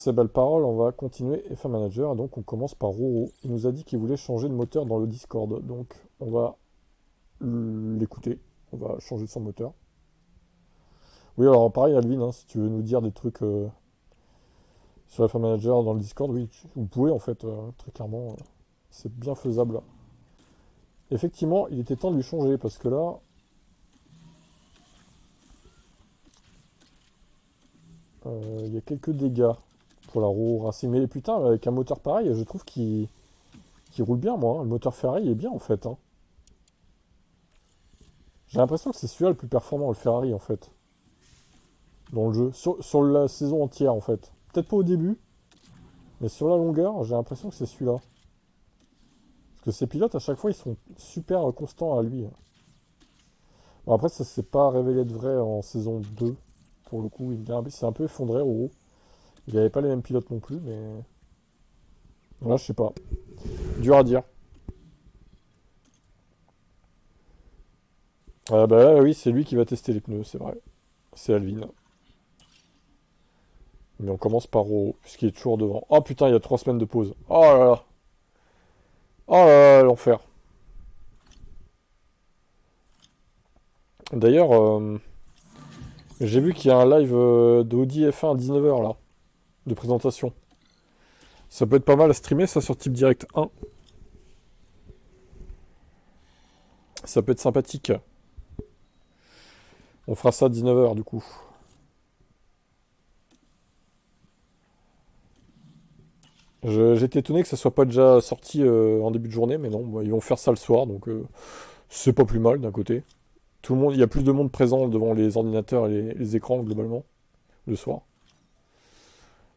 Ces belles paroles, on va continuer F1 Manager. Donc on commence par Roro. Il nous a dit qu'il voulait changer de moteur dans le Discord. Donc on va l'écouter. On va changer de son moteur. Oui, alors pareil, Alvin, hein, si tu veux nous dire des trucs sur F1 Manager dans le Discord, oui, vous pouvez en fait, très clairement. C'est bien faisable. Effectivement, il était temps de lui changer parce que là, il y a quelques dégâts pour la Roro Racing. Mais putain, avec un moteur pareil, je trouve qu'il roule bien, moi, hein. Le moteur Ferrari est bien en fait, hein. J'ai l'impression que c'est celui-là le plus performant, le Ferrari en fait, dans le jeu. Sur la saison entière en fait. Peut-être pas au début, mais sur la longueur, j'ai l'impression que c'est celui-là. Parce que ces pilotes, à chaque fois, ils sont super constants à lui. Bon, après, ça s'est pas révélé de vrai en saison 2. Pour le coup, il s'est un peu effondré, Roro. Il avait pas les mêmes pilotes non plus, mais. Là, je sais pas. Dur à dire. Ah bah là, oui, c'est lui qui va tester les pneus, c'est vrai. C'est Alvin. Mais on commence par Roro, puisqu'il est toujours devant. Oh putain, il y a 3 semaines de pause. Oh là là. Oh là là, l'enfer. D'ailleurs, j'ai vu qu'il y a un live d'Audi F1 à 19 h là, de présentation. Ça peut être pas mal à streamer ça sur Type Direct 1. Ça peut être sympathique. On fera ça à 19 h du coup. J'étais étonné que ça soit pas déjà sorti en début de journée, mais non, bah, ils vont faire ça le soir, donc c'est pas plus mal d'un côté. Tout le monde, il y a plus de monde présent devant les ordinateurs et les écrans globalement le soir.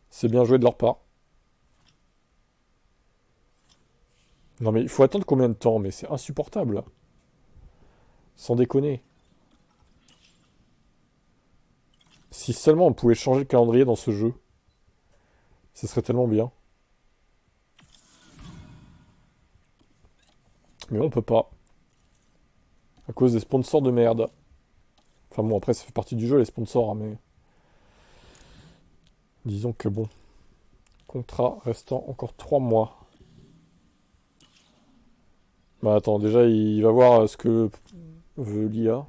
C'est bien joué de leur part. Non mais il faut attendre combien de temps? Mais c'est insupportable. Sans déconner. Si seulement on pouvait changer le calendrier dans ce jeu, ce serait tellement bien. Mais on peut pas. À cause des sponsors de merde. Enfin bon, après ça fait partie du jeu les sponsors, hein, mais. Disons que bon. Contrat restant encore 3 mois. Bah attends, déjà il va voir ce que veut l'IA.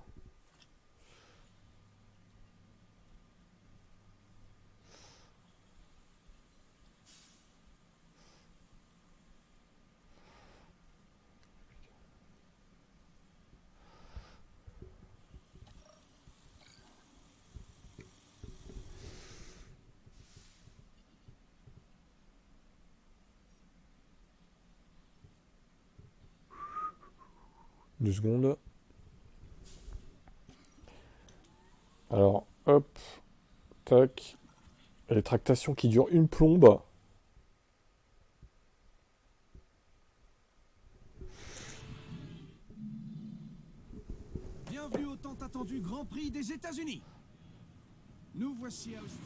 2 secondes. Alors, hop, tac. Les tractations qui durent une plombe. Bienvenue au tant attendu Grand Prix des États-Unis. Nous voici à Austin.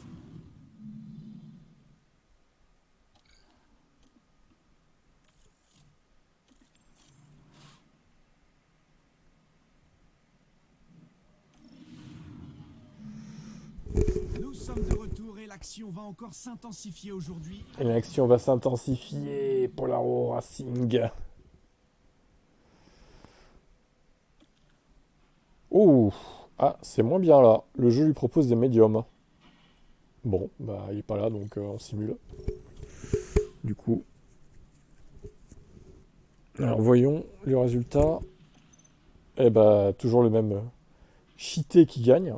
Nous sommes de retour et l'action va encore s'intensifier aujourd'hui. Et l'action va s'intensifier pour la Racing. Oh, ah, c'est moins bien là. Le jeu lui propose des médiums. Bon, bah il est pas là, donc on simule. Du coup. Alors voyons le résultat. Eh bah toujours le même cheaté qui gagne.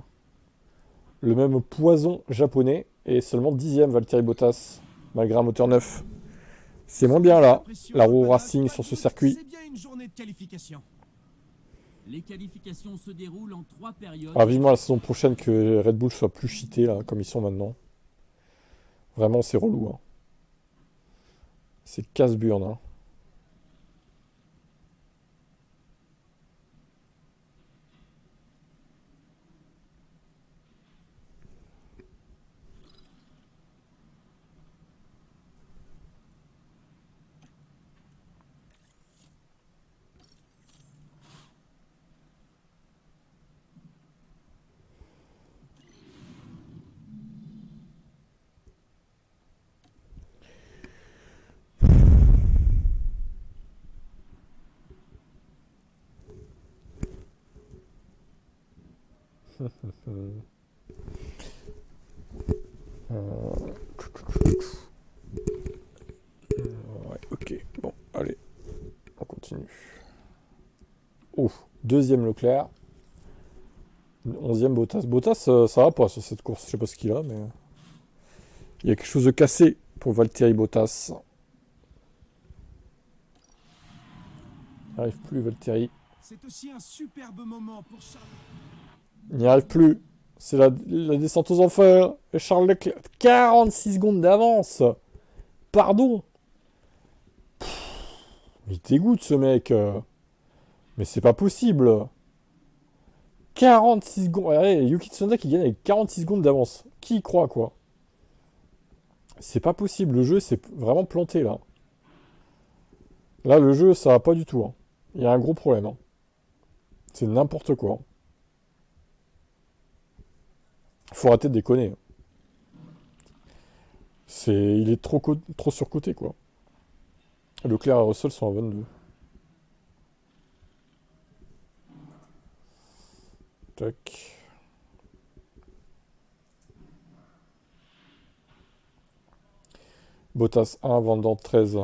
Le même poison japonais. Et seulement 10ème Valtteri Bottas. Malgré un moteur neuf. C'est moins Sans bien baisser la là. pression La dans le paddock, Racing pas sur de ce doute, circuit. c'est bien une journée de qualification. Les qualifications se déroulent en 3 Ah, périodes. vivement la saison prochaine que Red Bull soit plus cheaté là, comme ils sont maintenant. Vraiment, c'est relou, hein. C'est casse-burne, hein. Euh, ouais, ok. Bon, allez, on continue. Ouf, deuxième Leclerc. 11e Bottas. Bottas, ça va pas sur cette course. Je sais pas ce qu'il a, mais il y a quelque chose de cassé pour Valtteri Bottas. Il n'y arrive plus, Valtteri. C'est aussi un superbe moment pour Charles. Il n'y arrive plus. C'est la descente aux enfers. Et Charles Leclerc, 46 secondes d'avance. Pardon. Il dégoûte ce mec. Mais c'est pas possible. 46 secondes. Regardez, Yuki Tsunoda qui gagne avec 46 secondes d'avance. Qui y croit, quoi? C'est pas possible. Le jeu s'est vraiment planté, là. Là, le jeu, ça va pas du tout. Hein. Il y a un gros problème. Hein. C'est n'importe quoi. Faut arrêter de déconner. Il est trop surcoté, quoi. Leclerc et Russell sont à 22. Tac. Bottas 1, Van 13.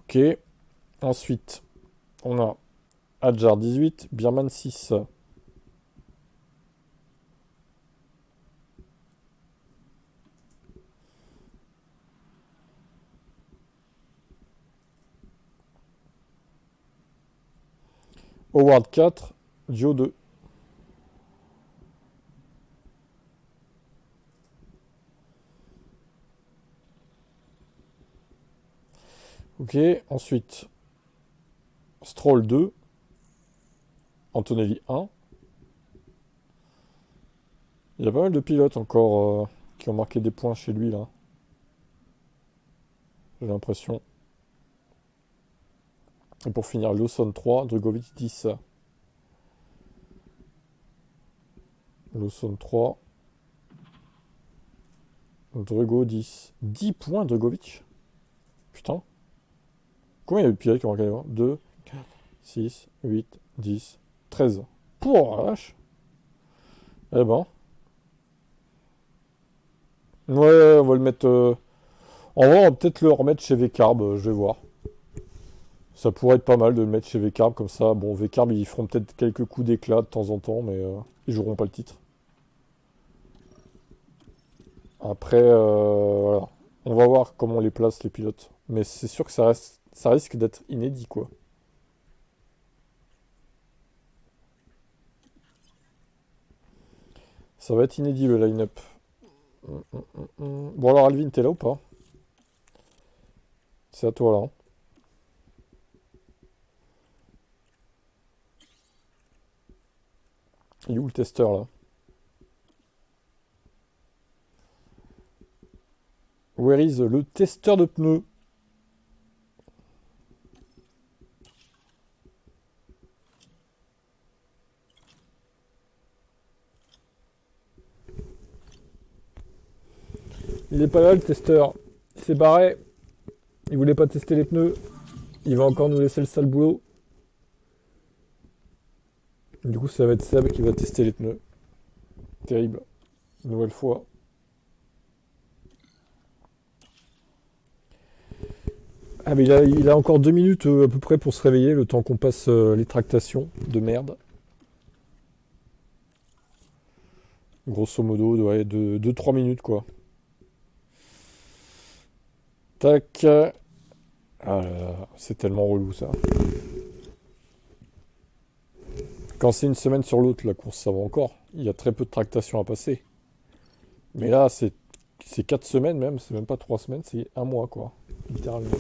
Ok. Ensuite, on a Adjar 18, Birman 6. Howard 4, Dio 2. Ok, ensuite, Stroll 2, Antonelli 1. Il y a pas mal de pilotes encore qui ont marqué des points chez lui, là. J'ai l'impression. Et pour finir, Lawson 3, Drugovic 10. Lawson 3, Drugo 10. 10 points, Drugovic. Putain. Combien il y a eu de pilotes qui ont marqué des points? 2, 4, 6, 8, 10, 13. Pour la vache. Eh ben. Ouais, on va le mettre... En vrai, on va peut-être le remettre chez Vcarb, je vais voir. Ça pourrait être pas mal de le mettre chez Vcarb, comme ça. Bon, Vcarb, ils feront peut-être quelques coups d'éclat de temps en temps, mais ils joueront pas le titre. Après, voilà. On va voir comment on les place, les pilotes. Mais c'est sûr que ça risque d'être inédit, quoi. Ça va être inédit, le line-up. Bon, alors, Alvin, t'es là ou pas? C'est à toi, là. Hein. Il est où le testeur, là? Where is le testeur de pneus? Il est pas là, le testeur. Il s'est barré. Il voulait pas tester les pneus. Il va encore nous laisser le sale boulot. Du coup, ça va être Seb qui va tester les pneus. Terrible. Une nouvelle fois. Ah, mais il a encore 2 minutes à peu près pour se réveiller, le temps qu'on passe les tractations de merde. Grosso modo, ouais, 2-3 minutes, quoi. Tac. Ah là là, c'est tellement relou, ça. Quand c'est une semaine sur l'autre, la course, ça va encore. Il y a très peu de tractations à passer. Mais là, c'est 4 semaines même, c'est même pas 3 semaines, c'est un mois, quoi. Littéralement.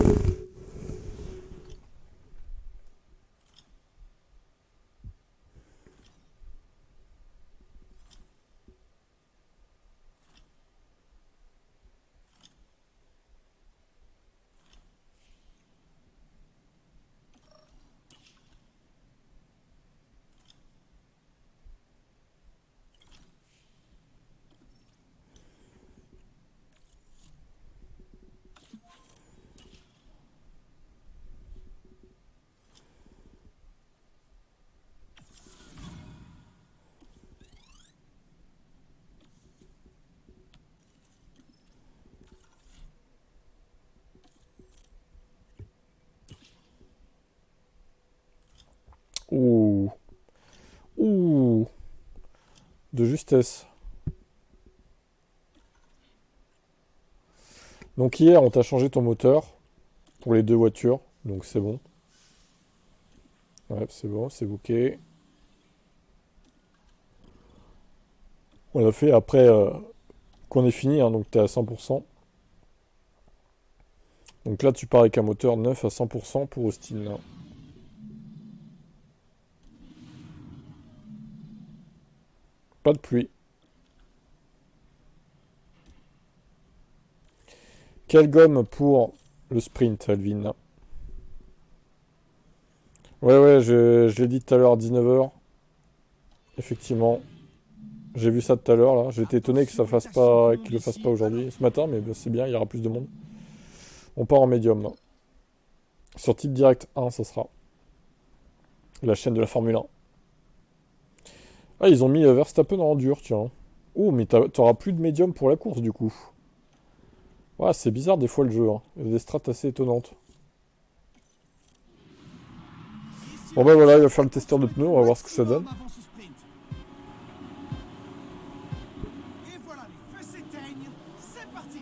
De justesse. Donc hier, on t'a changé ton moteur pour les deux voitures. Donc c'est bon. Ouais, c'est bon, c'est booké. On l'a fait après qu'on ait fini, hein, donc t'es à 100%. Donc là, tu pars avec un moteur neuf à 100% pour Austin. Là. Pas de pluie. Quelle gomme pour le sprint, Alvin? Ouais, je l'ai dit tout à l'heure à 19h. Effectivement. J'ai vu ça tout à l'heure, là. J'étais étonné que ça fasse pas, qu'il le fasse pas aujourd'hui, ce matin, mais c'est bien, il y aura plus de monde. On part en médium, là. Sur Type Direct 1, ça sera. La chaîne de la Formule 1. Ah, ils ont mis Verstappen en dur, tiens. Oh, mais t'auras plus de médium pour la course, du coup. Ouais, c'est bizarre des fois le jeu, hein. Il y a des strats assez étonnantes. Bon ben voilà, il va faire le testeur de pneus, on va voir ce que ça donne. Et voilà, les feux s'éteignent. C'est parti.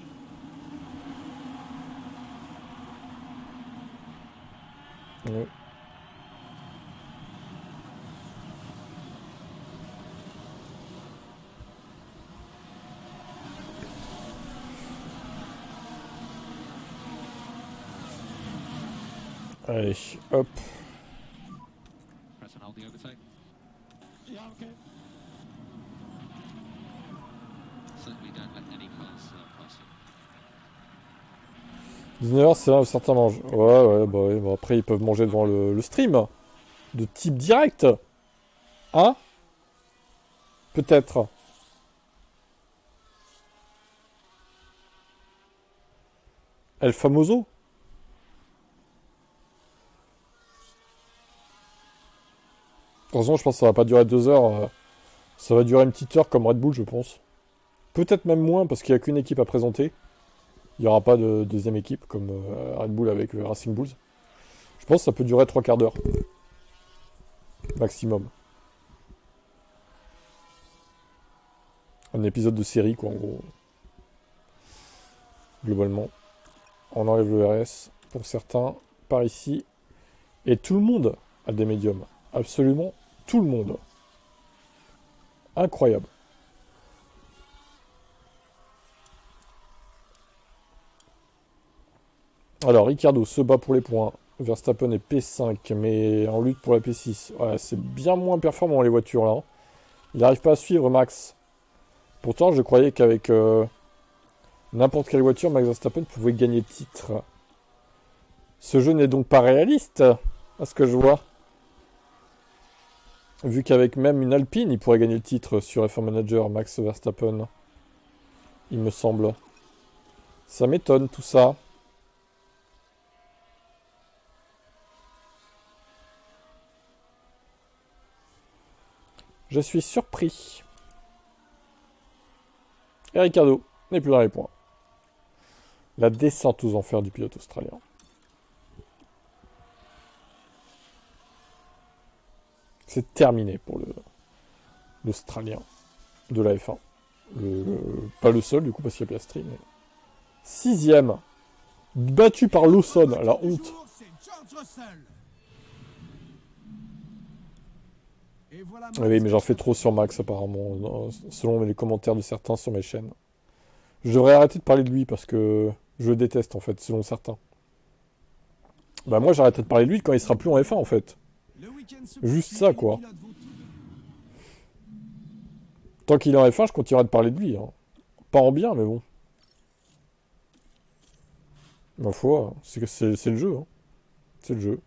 Ouais. Allez, hop. Press and hold the overtake. Yeah, okay. Certainly don't let any cars pass you. 19h, c'est là où certains mangent. Ouais, bon, après ils peuvent manger devant le stream. De type direct. Hein? Peut-être. El Famoso? De toute façon, je pense que ça va pas durer 2 heures. Ça va durer une petite heure comme Red Bull, je pense. Peut-être même moins, parce qu'il n'y a qu'une équipe à présenter. Il n'y aura pas de deuxième équipe, comme Red Bull avec Racing Bulls. Je pense que ça peut durer 3/4 d'heure. Maximum. Un épisode de série, quoi, en gros. Globalement. On enlève le RS pour certains, par ici. Et tout le monde a des médiums. Absolument tout le monde. Incroyable. Alors, Ricciardo se bat pour les points. Verstappen est P5, mais en lutte pour la P6. Ouais, c'est bien moins performant les voitures là. Il n'arrive pas à suivre Max. Pourtant, je croyais qu'avec n'importe quelle voiture, Max Verstappen pouvait gagner le titre. Ce jeu n'est donc pas réaliste, à ce que je vois. Vu qu'avec même une Alpine, il pourrait gagner le titre sur F1 Manager, Max Verstappen. Il me semble. Ça m'étonne tout ça. Je suis surpris. Et Ricciardo n'est plus dans les points. La descente aux enfers du pilote australien. C'est terminé pour l'Australien de la F1. Pas le seul, du coup, parce qu'il y a Piastri. Mais... 6ème. Battu par Lawson. La honte. Oui, mais j'en fais trop sur Max, apparemment. Selon les commentaires de certains sur mes chaînes. Je devrais arrêter de parler de lui, parce que je le déteste, en fait, selon certains. Bah moi, j'arrêterai de parler de lui quand il sera plus en F1, en fait. Juste ça, quoi. Tant qu'il est en F1, je continuerai de parler de lui. Hein. Pas en bien, mais bon. Ma foi, c'est le jeu. Hein. C'est le jeu.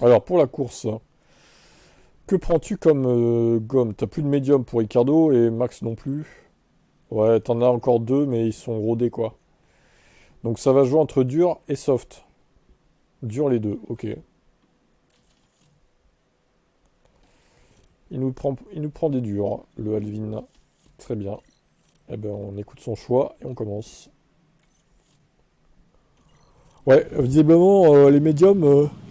Alors, pour la course, que prends-tu comme gomme? T'as plus de médium pour Ricciardo et Max non plus. Ouais, t'en as encore 2, mais ils sont rodés, quoi. Donc ça va jouer entre dur et soft. Dur les deux, ok. Il nous prend des durs, le Alvin. Très bien. Eh ben, on écoute son choix et on commence. Ouais, visiblement, les médiums,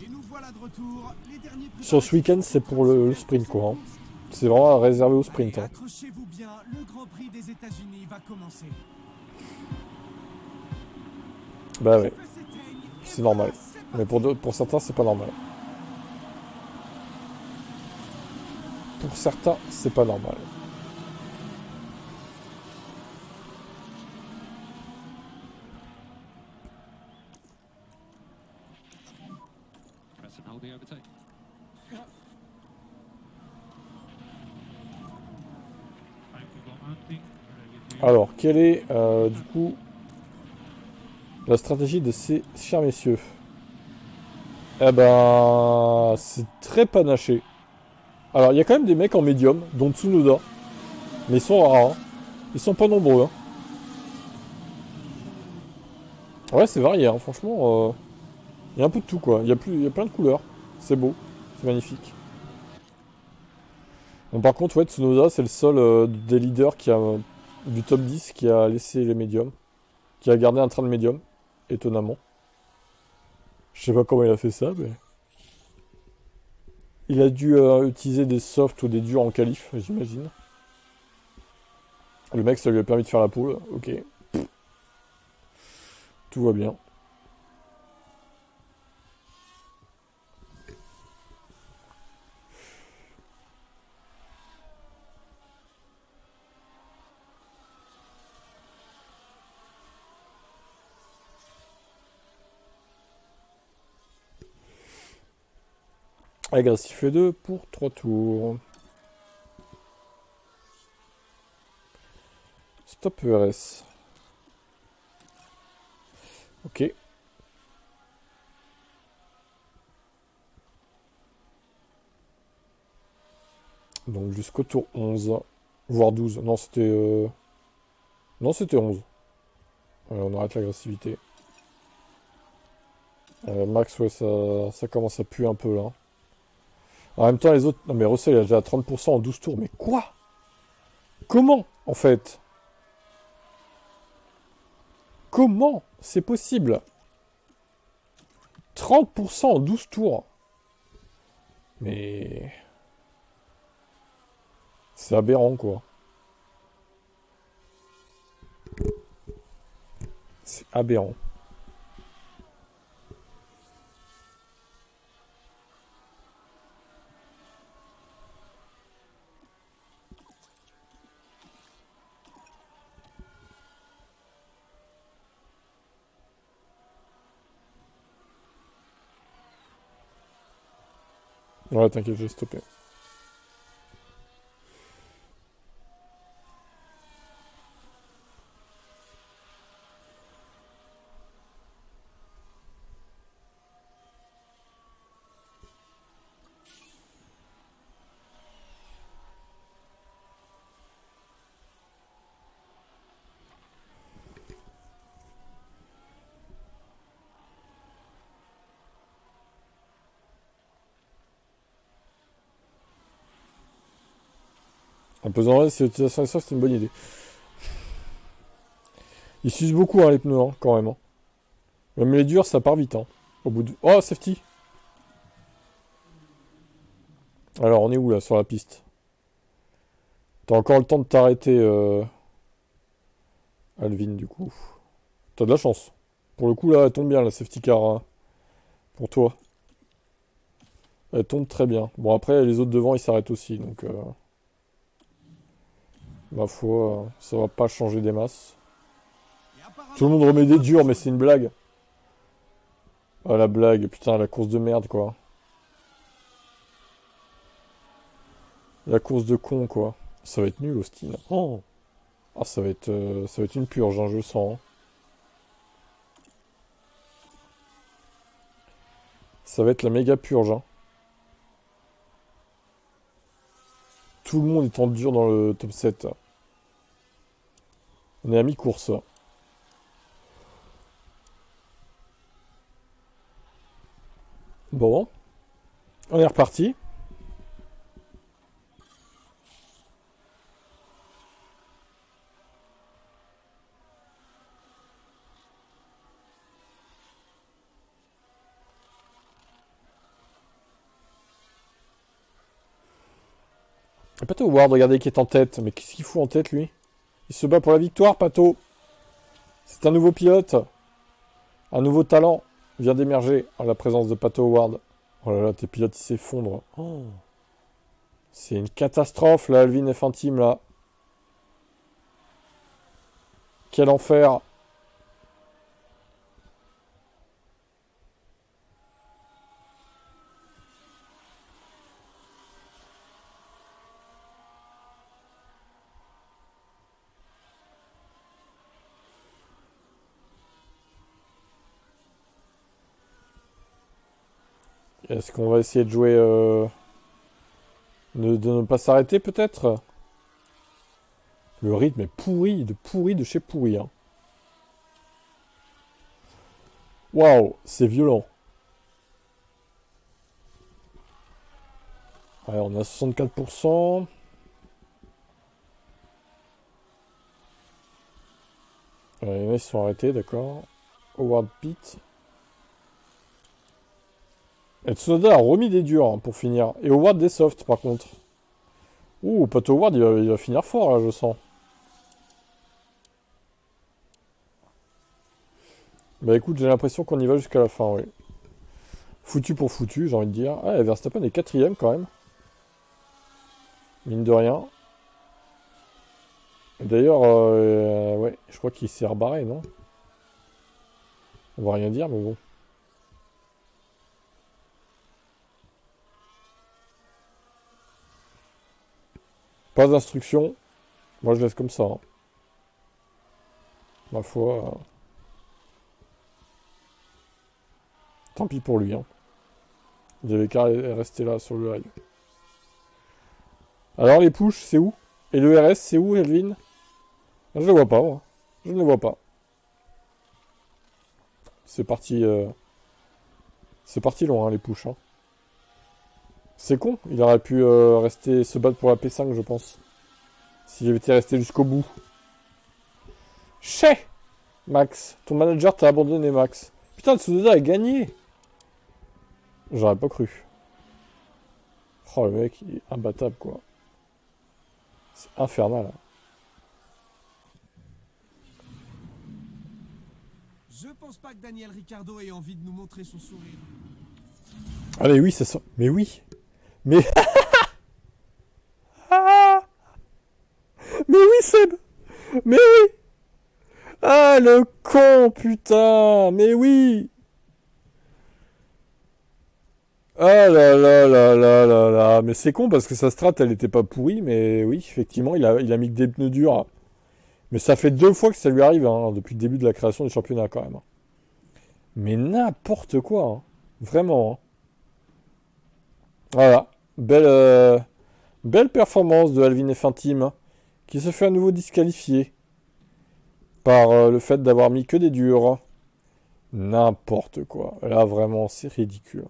Et nous voilà de retour. Les derniers sur ce week-end, c'est pour le sprint, quoi. Hein. C'est vraiment réservé au sprint. Allez, Hein. accrochez-vous bien, le Grand Prix des États-Unis va commencer. Bah ouais, Les feux s'éteignent, et c'est voilà, normal. c'est Mais parti. pour certains, c'est pas normal. Pour certains, c'est pas normal. Press and hold the overtake. Alors, quelle est, du coup, la stratégie de ces chers messieurs? Eh ben, c'est très panaché. Alors, il y a quand même des mecs en médium, dont Tsunoda. Mais ils sont rares. Hein. Ils sont pas nombreux. Hein. Ouais, c'est varié, hein. Franchement. Il y a un peu de tout, quoi. Il y a plein de couleurs. C'est beau. C'est magnifique. Bon, par contre, ouais, Tsunoda, c'est le seul des leaders qui a, du top 10 qui a laissé les médiums. Qui a gardé un train de médium. Étonnamment. Je sais pas comment il a fait ça, mais... Il a dû utiliser des softs ou des durs en qualif, j'imagine. Le mec, ça lui a permis de faire la poule. Ok. Tout va bien. Agressif 2 pour 3 tours. Stop ERS. Ok. Donc jusqu'au tour 11. Voire 12. Non, c'était... Non, c'était 11. Ouais, on arrête l'agressivité. Max, ouais, ça commence à puer un peu, là. En même temps, les autres... Non, mais Russell, il a déjà 30% en 12 tours. Mais quoi? Comment, en fait? Comment c'est possible? 30% en 12 tours. Mais... C'est aberrant, quoi. C'est aberrant. Ouais, t'inquiète, j'ai stoppé. En pesant là, si l'utilisation des softs, c'est une bonne idée. Ils s'usent beaucoup, hein, les pneus, hein, quand même. Hein. Même les durs, ça part vite. Hein. Au bout de... Oh, safety! Alors, on est où, là, sur la piste? T'as encore le temps de t'arrêter, Alvin, du coup. T'as de la chance. Pour le coup, là, elle tombe bien, la safety car. Hein, pour toi. Elle tombe très bien. Bon, après, les autres devant, ils s'arrêtent aussi, donc... ma foi, ça va pas changer des masses. Et apparemment, Tout le monde remet des durs, mais c'est une blague. Ah, la blague. Putain, la course de merde, quoi. La course de con, quoi. Ça va être nul, Austin. Oh. Ah, ça va être une purge, hein, je le sens. Hein. Ça va être la méga purge. Hein. Tout le monde est en dur dans le top 7. On est à mi-course. Bon. On est reparti. Et Pato Howard, regardez, qui est en tête. Mais qu'est-ce qu'il fout en tête, lui? Il se bat pour la victoire, Pato. C'est un nouveau pilote. Un nouveau talent vient d'émerger en la présence de Pato Howard. Oh là là, tes pilotes, ils s'effondrent. Oh. C'est une catastrophe, là, Alvin F1 Team, là. Quel enfer. Est-ce qu'on va essayer de jouer... de ne pas s'arrêter, peut-être? Le rythme est pourri de chez pourri. Hein. Waouh, c'est violent. Ouais, on a 64%. Ouais, les mecs sont arrêtés, d'accord. Howard Pitt. Et Tsunoda a remis des durs hein, pour finir. Et Howard des softs, par contre. Ouh, Pato Howard, il va finir fort, là, je sens. Bah écoute, j'ai l'impression qu'on y va jusqu'à la fin, oui. Foutu pour foutu, j'ai envie de dire. Ah, Verstappen est 4ème quand même. Mine de rien. D'ailleurs, ouais, je crois qu'il s'est rebarré, non? On va rien dire, mais bon. Pas d'instruction. Moi, je laisse comme ça. Hein. Ma foi. Tant pis pour lui. Hein. Il avait qu'à rester là sur le live. Alors, les pushs, c'est où? Et le RS, c'est où, Elvin? Je le vois pas, moi. Je ne le vois pas. C'est parti... C'est parti loin, hein, les pushs. Hein. C'est con. Il aurait pu rester se battre pour la P5, je pense. S'il avait été resté jusqu'au bout. Chais Max, ton manager t'a abandonné, Max. Putain, Tsunoda a gagné. J'aurais pas cru. Oh, le mec, il est imbattable, quoi. C'est infernal. Hein. Je pense pas que Daniel Ricciardo ait envie de nous montrer son sourire. Ah, mais oui, c'est ça. Mais oui. Mais... Mais oui, Seb. Mais oui. Ah, le con, putain. Mais oui. Ah là là là là là là. Mais c'est con parce que sa strat, elle était pas pourrie. Mais oui, effectivement, il a mis que des pneus durs. Mais ça fait 2 fois que ça lui arrive hein, depuis le début de la création du championnat quand même. Mais n'importe quoi. Hein. Vraiment. Hein. Voilà. Belle performance de Alvin F1 Team. Hein, qui se fait à nouveau disqualifier. Par le fait d'avoir mis que des durs. N'importe quoi. Là, vraiment, c'est ridicule.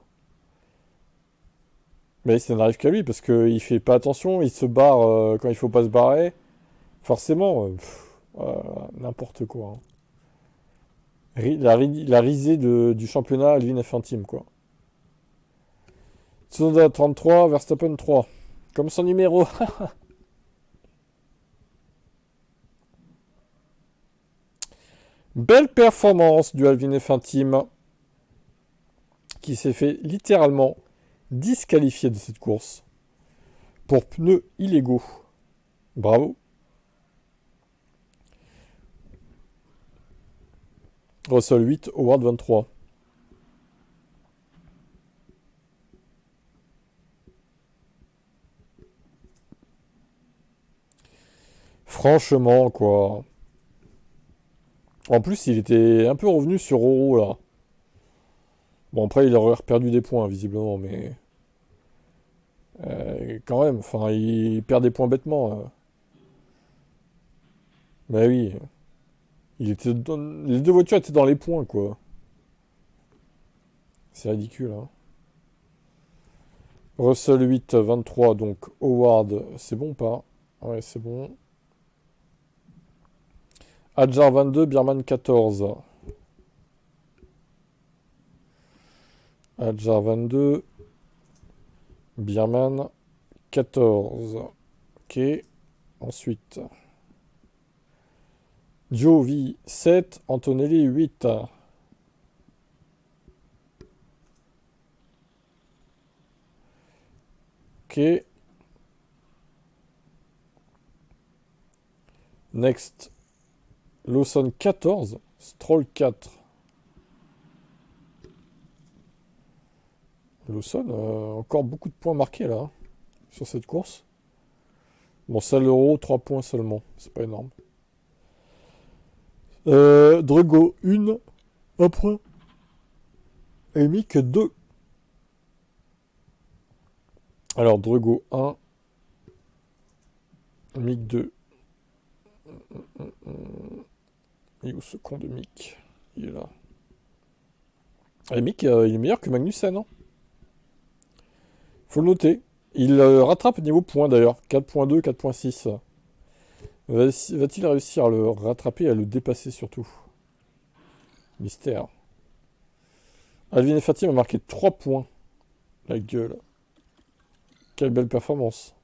Mais ça n'arrive qu'à lui, parce qu'il fait pas attention, il se barre quand il faut pas se barrer. Forcément, n'importe quoi. Hein. La risée du championnat Alvin F1 Team, quoi. Tsunoda 33, Verstappen 3. Comme son numéro. Belle performance du Alvin F1 Team qui s'est fait littéralement disqualifier de cette course pour pneus illégaux. Bravo. Russell 8, Howard 23. Franchement, quoi. En plus, il était un peu revenu sur Oro, là. Bon, après, il aurait perdu des points, visiblement, mais... quand même, enfin, il perd des points bêtement. Bah oui. Les 2 voitures étaient dans les points, quoi. C'est ridicule, hein. Russell 8, 23, donc Howard, c'est bon ou pas? Ouais, c'est bon. Adjar 22, Birman 14. Adjar 22, Birman 14. Ok. Ensuite. Giovi 7, Antonelli 8. Ok. Next. Lawson 14, Stroll 4. Lawson, encore beaucoup de points marqués là, hein, sur cette course. Bon, ça l'euro, 3 points seulement, c'est pas énorme. Drugo 1 point. Et Mick 2. Alors, Drugo 1. Mick 2. Il est où ce con de Mick? Il est là. Et Mick, il est meilleur que Magnussen, hein. Faut le noter. Il rattrape niveau points d'ailleurs. 4.2, 4.6. Va-t-il réussir à le rattraper et à le dépasser surtout? Mystère. Alvin et Fatih a marqué 3 points. La gueule. Quelle belle performance.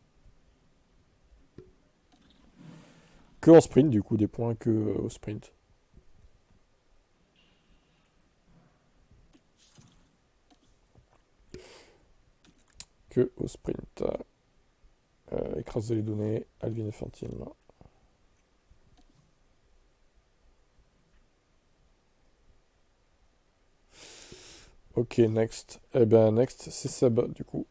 Que en sprint, du coup, des points que au sprint. Que au sprint. Écraser les données. Alvin et Fatih. Ok, next. Eh ben, next, c'est Seb, du coup.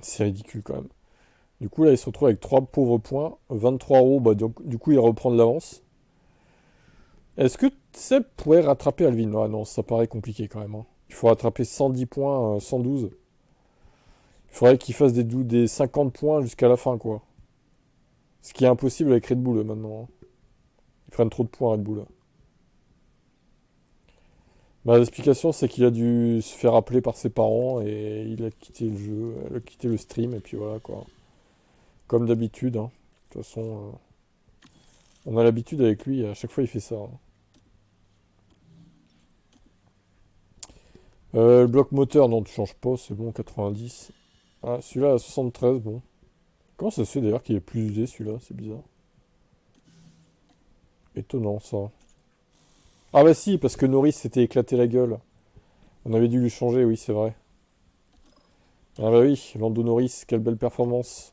C'est ridicule, quand même. Du coup, là, il se retrouve avec 3 pauvres points. 23 €, bah, donc, du coup, il reprend de l'avance. Est-ce que Seb pourrait rattraper Alvin? Ah non, ça paraît compliqué, quand même, hein. Il faut rattraper 110 points, 112. Il faudrait qu'il fasse des 50 points jusqu'à la fin, quoi. Ce qui est impossible avec Red Bull, maintenant, hein. Ils prennent trop de points, Red Bull. Bah, l'explication, c'est qu'il a dû se faire appeler par ses parents et il a quitté le jeu, il a quitté le stream, et puis voilà, quoi. Comme d'habitude, hein. De toute façon, on a l'habitude avec lui, à chaque fois il fait ça, hein. Le bloc moteur, non, tu changes pas, c'est bon, 90. Ah, celui-là à 73, bon. Comment ça se fait d'ailleurs qu'il est plus usé, celui-là? C'est bizarre. Étonnant, ça. Ah bah si, parce que Norris s'était éclaté la gueule. On avait dû lui changer, oui, c'est vrai. Ah bah oui, Lando Norris, quelle belle performance.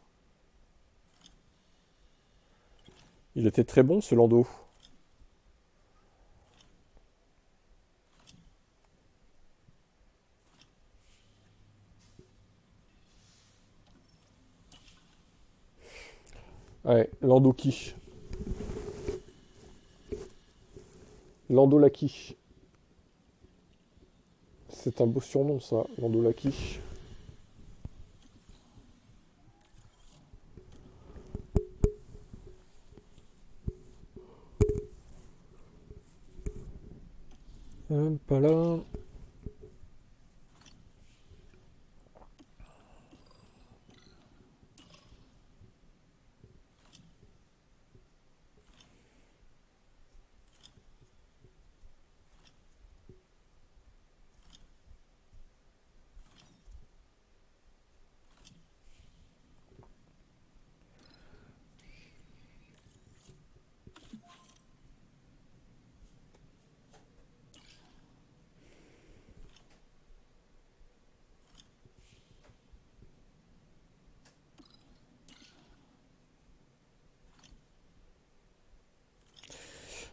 Il était très bon, ce Lando. Ouais, Lando quiche. Lando la quiche. C'est un beau surnom, ça, Lando la quiche. Pas là.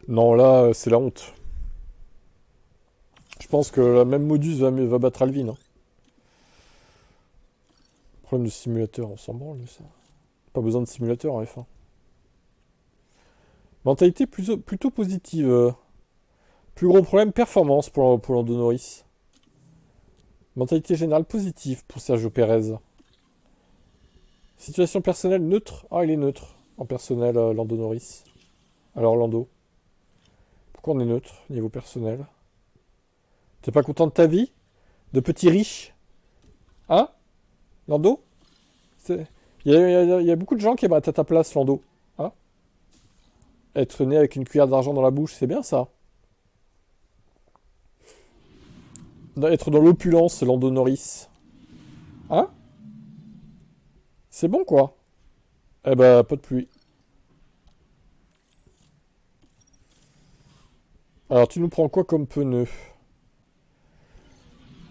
Non, là, c'est la honte. Je pense que la même Modus va battre Alvin, hein. Problème de simulateur, on s'en branle de ça. Pas besoin de simulateur en F1. Mentalité plutôt positive. Plus gros problème, performance pour Lando Norris. Mentalité générale positive pour Sergio Perez. Situation personnelle neutre. Ah, il est neutre en personnel, Lando Norris. Alors, Lando. Pourquoi on est neutre niveau personnel? T'es pas content de ta vie? De petit riche? Hein? Lando? Il y a beaucoup de gens qui aimeraient être à ta place, Lando. Hein? Être né avec une cuillère d'argent dans la bouche, c'est bien ça. Être dans l'opulence, Lando Norris. Hein? C'est bon, quoi. Eh bah, pas de pluie. Alors, tu nous prends quoi comme pneu?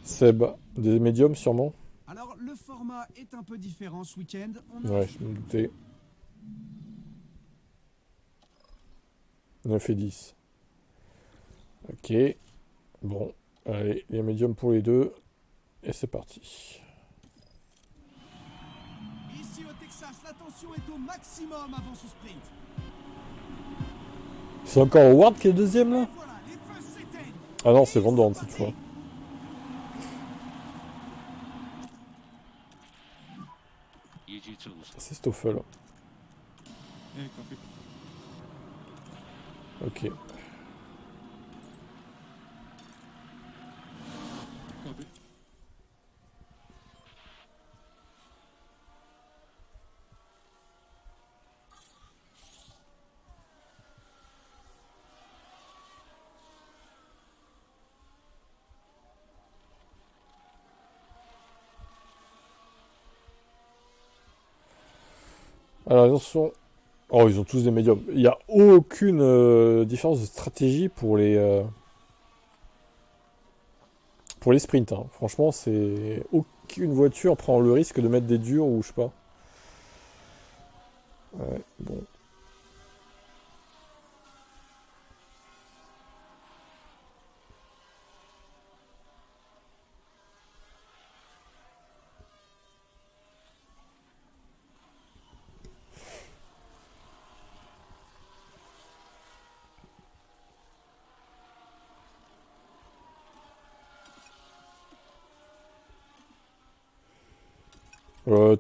Seb, des médiums, sûrement? Alors, le format est un peu différent ce week-end. On a Ouais, je me doutais. 9 et 10. Ok. Bon. Allez, les médiums pour les deux. Et c'est parti. Ici au Texas, la tension est au maximum avant ce sprint. C'est encore Howard qui est deuxième, là? Voilà, les feux s'éteignent. Ah non, c'est Van Dorn cette fois. Use your tools. C'est Stoffel. Yeah, copy. Ok. Copy. Alors, attention. Oh, ils ont tous des médiums. Il n'y a aucune différence de stratégie pour les sprints. Hein. Franchement, c'est aucune voiture prend le risque de mettre des durs ou je sais pas. Ouais, bon.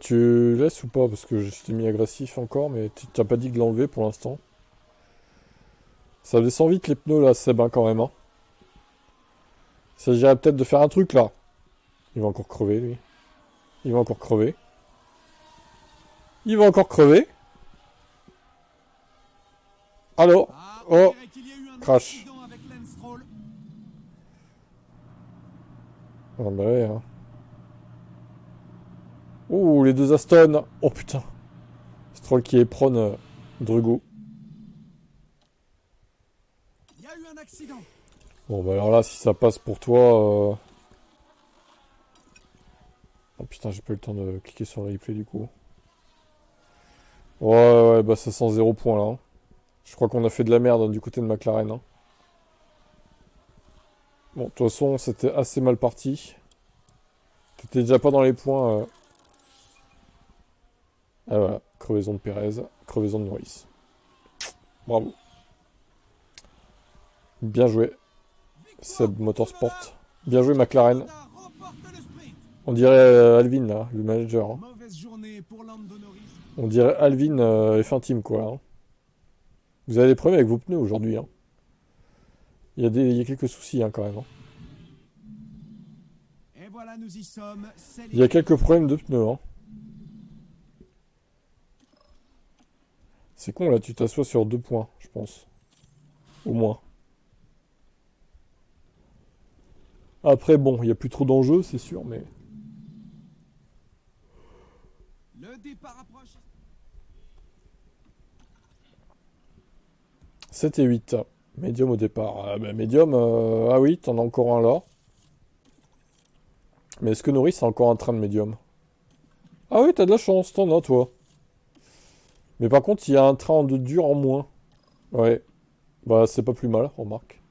Tu laisses ou pas? Parce que je t'ai mis agressif encore, mais tu t'as pas dit de l'enlever pour l'instant. Ça descend vite les pneus là, Seb, hein, quand même. Hein. Il s'agirait peut-être de faire un truc là. Il va encore crever lui. Il va encore crever. Il va encore crever. Allô? Ah, Oh, on dirait qu'il y a eu un crash. accident avec Lance Stroll. Ah bah ouais, hein. Oh, les deux Aston. Oh putain. Stroll qui éperonne Drugo. Il y a eu un accident. Bon bah alors là, si ça passe pour toi... Oh putain, j'ai pas eu le temps de cliquer sur le replay du coup. Ouais, bah ça sent 0 point là. Hein. Je crois qu'on a fait de la merde hein, du côté de McLaren. Hein. Bon, de toute façon, c'était assez mal parti. T'étais déjà pas dans les points. Ah voilà, crevaison de Pérez, crevaison de Norris. Bravo. Bien joué, Seb Motorsport. Bien joué McLaren. Honda remporte le sprint. On dirait Alvin là, le manager. Hein. Mauvaise journée pour Lando Norris. On dirait Alvin F1 Team quoi. Hein. Vous avez des problèmes avec vos pneus aujourd'hui. Hein. Il y a quelques soucis hein, quand même. Hein. Et voilà, nous y sommes. Il y a quelques problèmes de pneus. Hein. C'est con là, tu t'assois sur 2 points, je pense. Au moins. Après bon, il n'y a plus trop d'enjeux, c'est sûr, mais... Le départ approche. 7 et 8. Médium au départ. Ah, bah, médium, ah oui, t'en as encore un là. Mais est-ce que Norris a encore un train de médium? Ah oui, t'as de la chance, t'en as toi. Mais par contre, il y a un train de dur en moins. Ouais. Bah, c'est pas plus mal, remarque.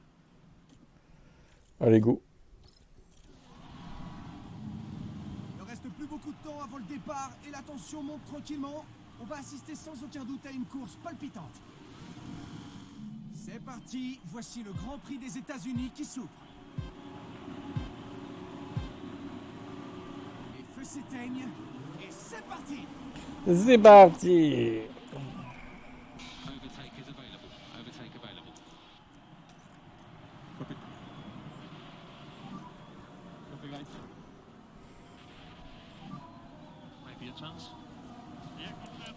Allez, go. Il ne reste plus beaucoup de temps avant le départ et la tension monte tranquillement. On va assister sans aucun doute à une course palpitante. C'est parti, voici le Grand Prix des États-Unis qui s'ouvre. Les feux s'éteignent et c'est parti. C'est parti. Overtake is available. Overtake available. Copy. Copy, guys. Maybe a chance. Yeah, copy that.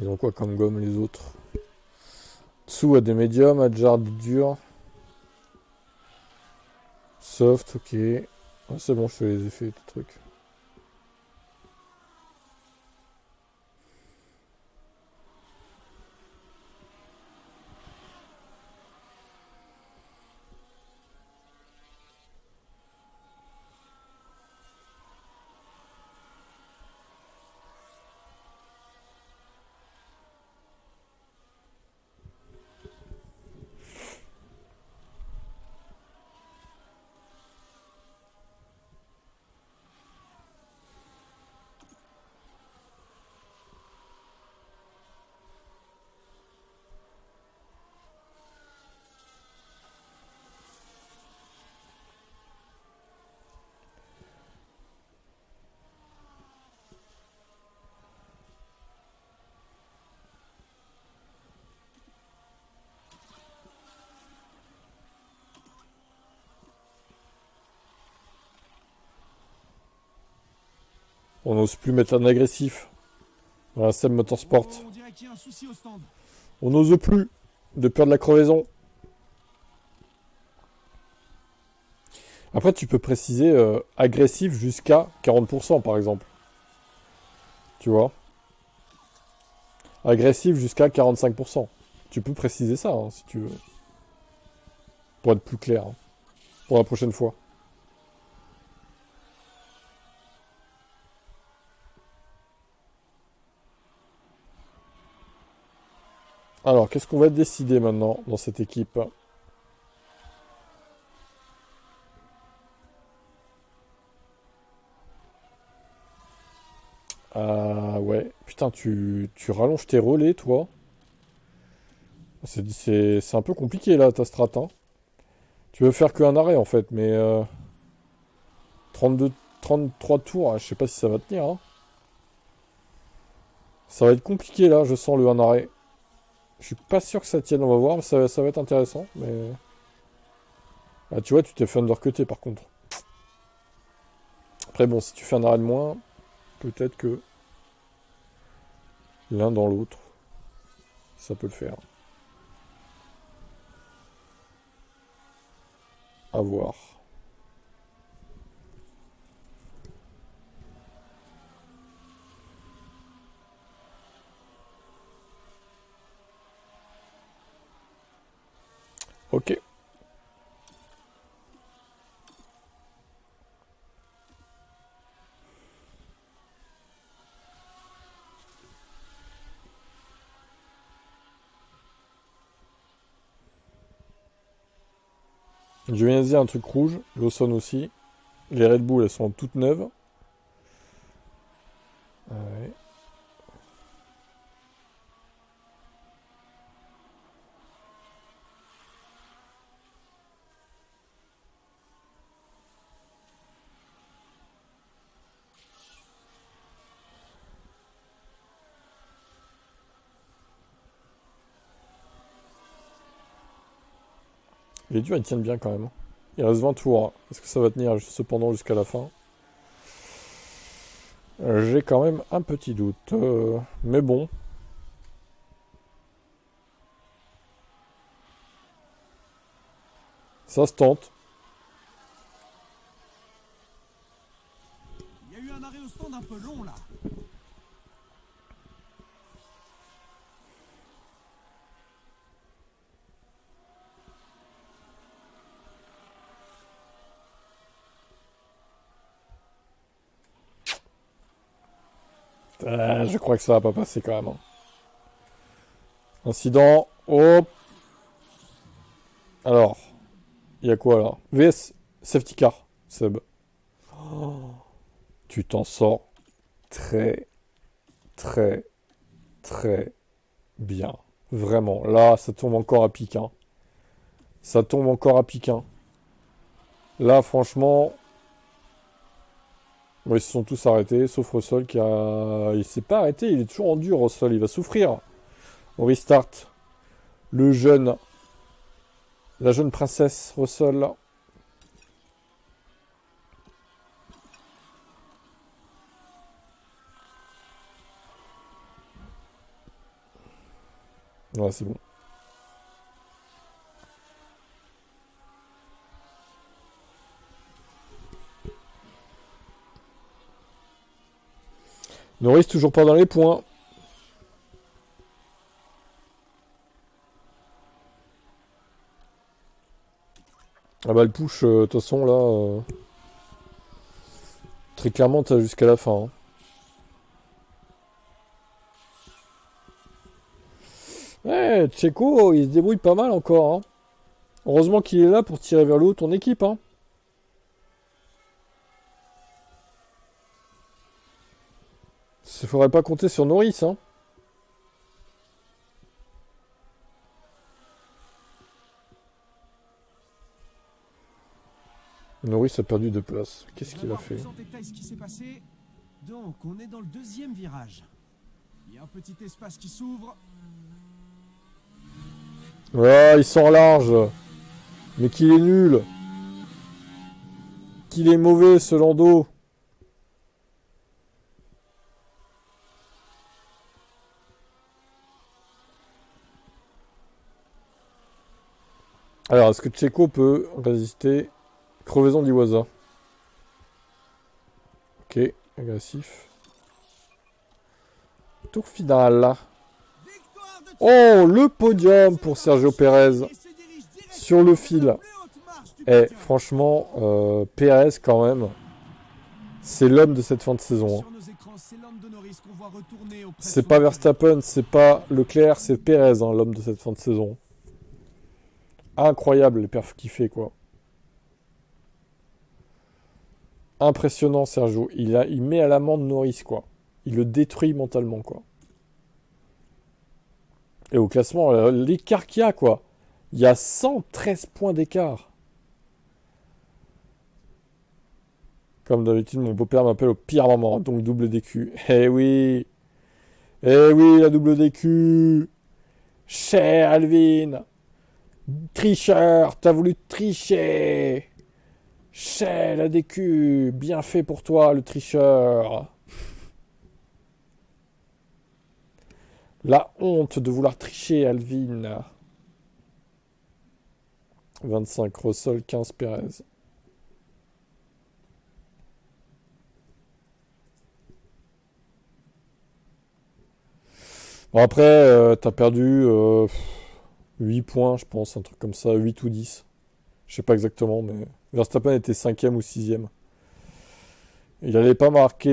Ils ont quoi comme gomme les autres? Tsu a des médiums, Adjar des durs. Soft, ok. Ah, c'est bon, je fais les effets, tout truc. On n'ose plus mettre un agressif. Voilà, Seb Motorsport. On dirait qu'il y a un souci au stand. On n'ose plus, de peur de la crevaison. Après, tu peux préciser agressif jusqu'à 40% par exemple. Tu vois? Agressif jusqu'à 45%. Tu peux préciser ça, hein, si tu veux. Pour être plus clair, hein, pour la prochaine fois. Alors, qu'est-ce qu'on va décider maintenant dans cette équipe? Ah ouais. Putain, tu rallonges tes relais, toi. C'est un peu compliqué, là, ta strat, hein. Tu veux faire qu'un arrêt, en fait, mais... 32, 33 tours, hein, je sais pas si ça va tenir, hein. Ça va être compliqué, là, je sens le 1 arrêt. Je suis pas sûr que ça tienne, on va voir, mais ça va être intéressant, mais... Ah, tu vois, tu t'es fait undercutter, par contre. Après, bon, si tu fais un arrêt de moins, peut-être que... l'un dans l'autre, ça peut le faire. À voir. Ok. Je viens de dire un truc rouge, Lawson aussi. Les Red Bull, elles sont toutes neuves. Ouais. Les durs, ils tiennent bien quand même. Il reste 20 tours. Est-ce que ça va tenir cependant jusqu'à la fin? J'ai quand même un petit doute. Mais bon. Ça se tente. Il y a eu un arrêt au stand un peu long là. Je crois que ça va pas passer quand même, hein. Incident. Hop. Alors. Il y a quoi là? VS Safety Car. Seb. Oh, tu t'en sors très, très, très bien. Vraiment. Là, ça tombe encore à pic, hein. Ça tombe encore à pic, hein. Là, franchement... Bon, ils se sont tous arrêtés, sauf Russell qui a... Il s'est pas arrêté, il est toujours en dur, Russell. Il va souffrir. On restart. Le jeune... La jeune princesse, Russell. Ouais, c'est bon. Norris toujours pas dans les points. Ah bah le push, de toute façon là, très clairement t'as jusqu'à la fin. Hein. Ouais, Tcheco, il se débrouille pas mal encore. Hein. Heureusement qu'il est là pour tirer vers le haut ton équipe. Hein. Il faudrait pas compter sur Norris. Hein. Norris a perdu 2 places. Qu'est-ce qu'il a fait? Plus en détail ce qui s'est passé. Donc, on est dans le deuxième virage. Il y a un petit espace qui s'ouvre. Ouais, il sort large. Mais qu'il est nul. Qu'il est mauvais ce Lando. Alors, est-ce que Tcheco peut résister? Crevaison d'Iwasa. Ok, agressif. Tour final. Victoire de Oh, le podium pour Sergio Pérez. et se dirige directement Sur le fil. vers la plus haute marche du Eh, podium. franchement, Pérez quand même. C'est l'homme de cette fin de saison. Hein. Sur nos écrans, c'est l'homme de Norris qu'on voit retourner auprès de C'est son pas équipe. Verstappen, c'est pas Leclerc, c'est Pérez, hein, l'homme de cette fin de saison. Incroyable les perfs qu'il fait, quoi. Impressionnant, Sergio. Il met à l'amende Norris, quoi. Il le détruit mentalement, quoi. Et au classement, l'écart qu'il y a, quoi. Il y a 113 points d'écart. Comme d'habitude, mon beau-père m'appelle au pire moment, donc double DQ. Eh oui. Eh oui, la double DQ. Cher Alvin. Tricheur, t'as voulu tricher. Cher la DQ. Bien fait pour toi, le tricheur. La honte de vouloir tricher, Alvin. 25 Russell, 15 Pérez. Bon après, t'as perdu 8 points, je pense, un truc comme ça, 8 ou 10. Je sais pas exactement, mais Verstappen était 5ème ou 6ème. Il allait pas marquer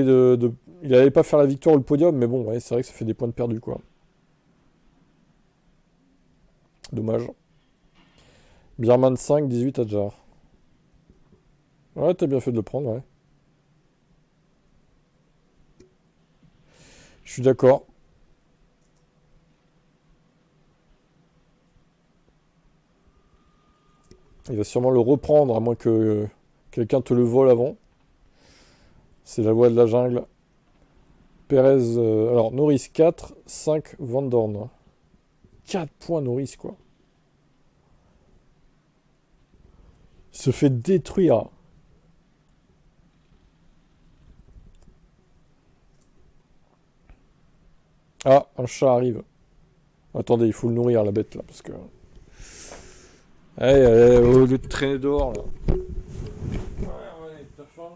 il allait pas faire la victoire ou le podium, mais bon, ouais, c'est vrai que ça fait des points de perdu, quoi. Dommage. Birman 5, 18 Adjar. Ouais, t'as bien fait de le prendre, ouais. Je suis d'accord. Il va sûrement le reprendre, à moins que quelqu'un te le vole avant. C'est la loi de la jungle. Pérez, alors Norris 4, 5 Van Dorn. 4 points Norris, quoi. Il se fait détruire. Ah, un chat arrive. Attendez, il faut le nourrir, la bête, là, parce que... Allez, allez, au lieu de traîner dehors, là. Ouais, ouais, t'as faim?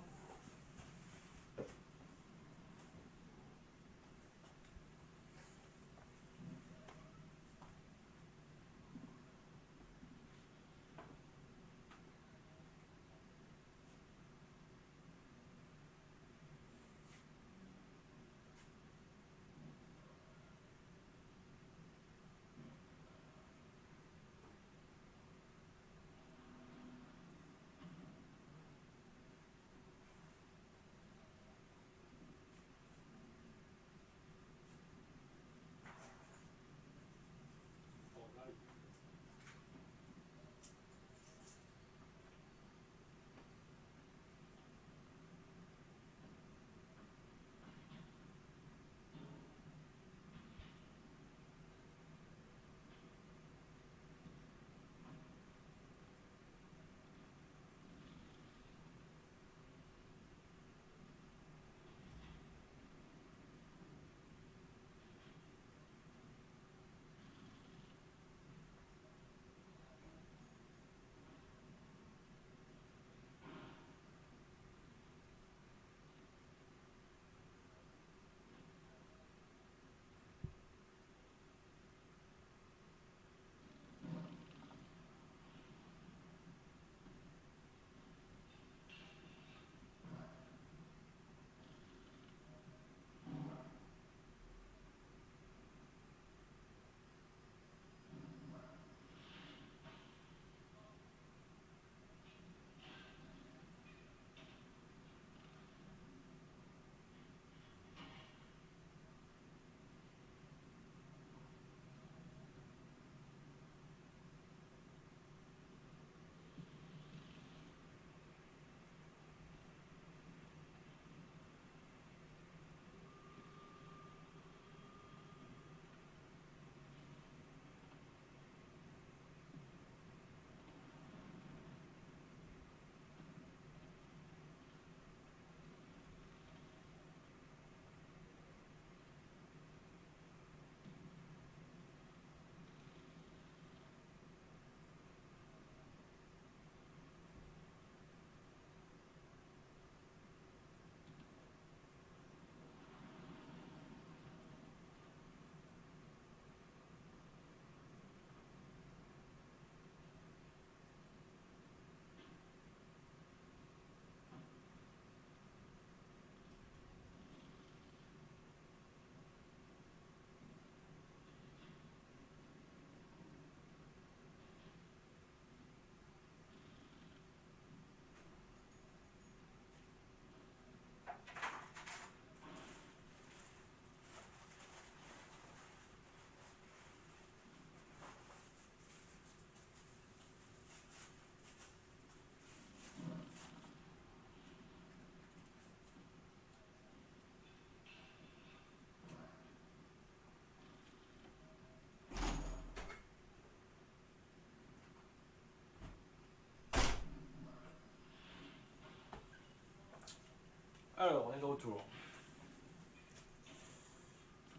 Alors, on est de retour.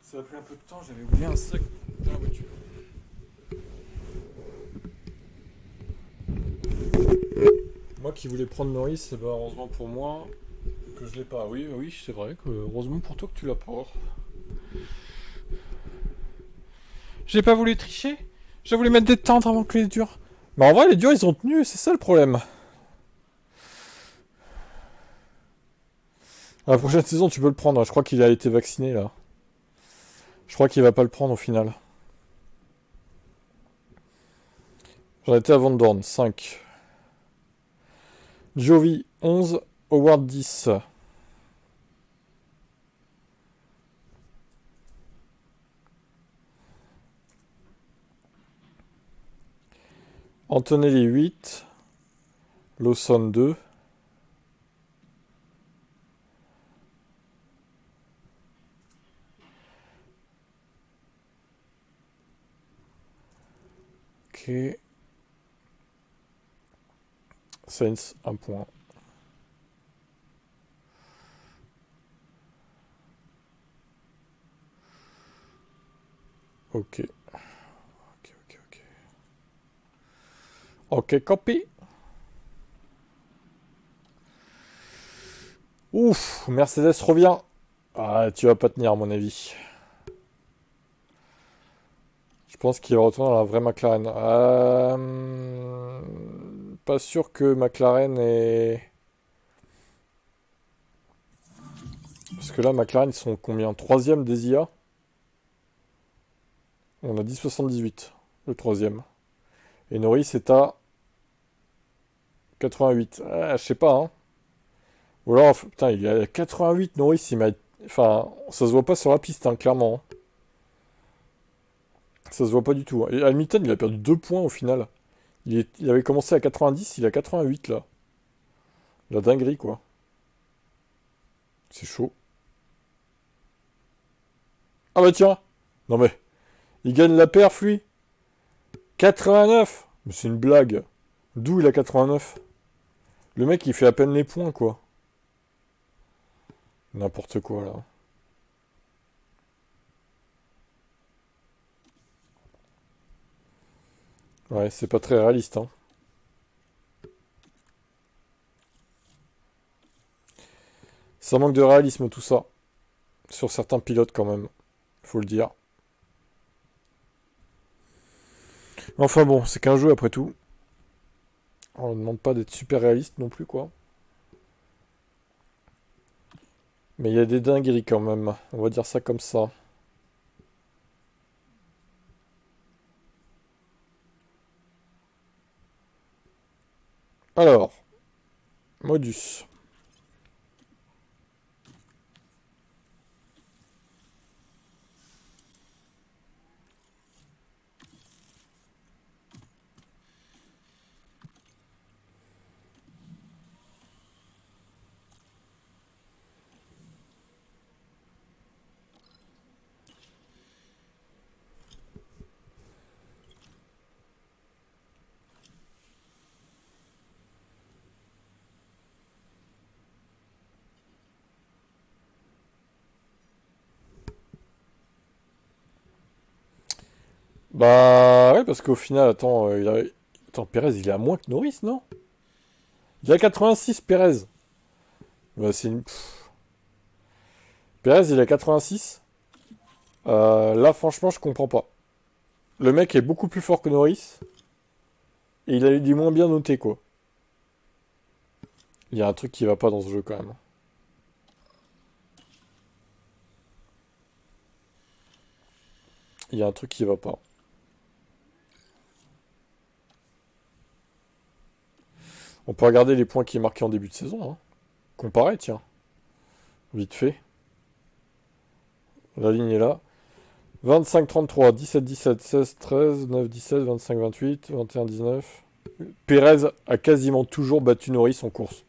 Ça a pris un peu de temps, j'avais oublié un sac dans la voiture. Moi qui voulais prendre Norris, bah heureusement pour moi que je l'ai pas. Oui, oui, c'est vrai que heureusement pour toi que tu l'as pas. J'ai pas voulu tricher. J'ai voulu mettre des tentes avant que les durs. Mais en vrai, les durs ils ont tenu, c'est ça le problème. À la prochaine saison, tu peux le prendre. Je crois qu'il a été vacciné là. Je crois qu'il va pas le prendre au final. J'en étais à Van Dorn, 5. Jovi, 11. Howard, 10. Antonelli, 8. Lawson, 2. Ok. Sainz, 1 point. Ok. Ok. Ok, copy. Ouf, Mercedes revient. Ah, tu vas pas tenir à mon avis. Je pense qu'il va retourner dans la vraie McLaren. Pas sûr que McLaren est... Parce que là, McLaren, ils sont combien? 3ème des IA? On a dit 78, le 3ème. Et Norris est à 88. Ah, je sais pas, hein. Ou alors, putain, il est à 88, Norris, il m'a... Enfin, ça se voit pas sur la piste, hein, clairement. Ça se voit pas du tout. Et Hamilton, il a perdu 2 points au final. Il avait commencé à 90, il est à 88 là. La dinguerie, quoi. C'est chaud. Ah bah tiens. Non mais, il gagne la perf, lui. 89. Mais c'est une blague. D'où il a 89? Le mec, il fait à peine les points, quoi. N'importe quoi, là. Ouais, c'est pas très réaliste, hein. Ça manque de réalisme, tout ça. Sur certains pilotes, quand même. Faut le dire. Enfin bon, c'est qu'un jeu, après tout. On ne demande pas d'être super réaliste non plus, quoi. Mais il y a des dingueries, quand même. On va dire ça comme ça. Alors, Modus. Bah ouais, parce qu'au final, attends, attends, Pérez, il est à moins que Norris, non? Il a 86, Pérez. Bah c'est une... Pérez, il a 86. Là, franchement, je comprends pas. Le mec est beaucoup plus fort que Norris. Et il a eu du moins bien noté, quoi. Il y a un truc qui va pas dans ce jeu, quand même. Il y a un truc qui va pas. On peut regarder les points qu'il est marqué en début de saison, hein. Comparer, tiens. Vite fait. La ligne est là. 25-33, 17-17, 16-13, 9-17, 25-28, 21-19. Pérez a quasiment toujours battu Norris en course.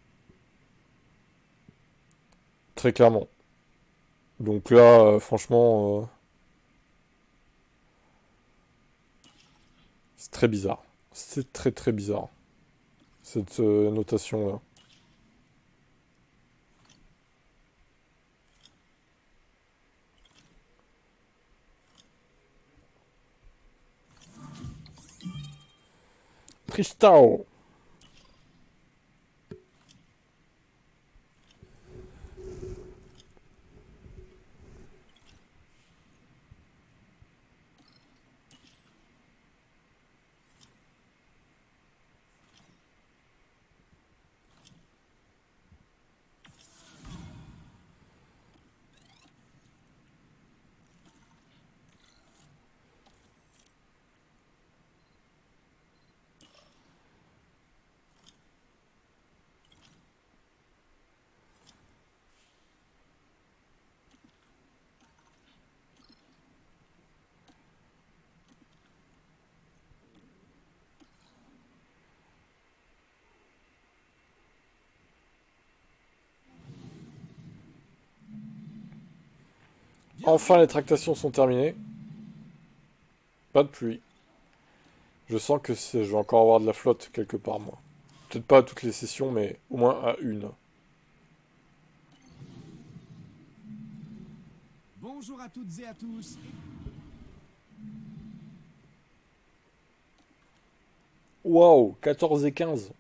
Très clairement. Donc là, franchement... c'est très bizarre. C'est très très bizarre. Cette notation-là. Tristao. Enfin, les tractations sont terminées. Pas de pluie. Je sens que je vais encore avoir de la flotte quelque part, moi. Peut-être pas à toutes les sessions, mais au moins à une. Bonjour à toutes et à tous. Waouh, 14 et 15.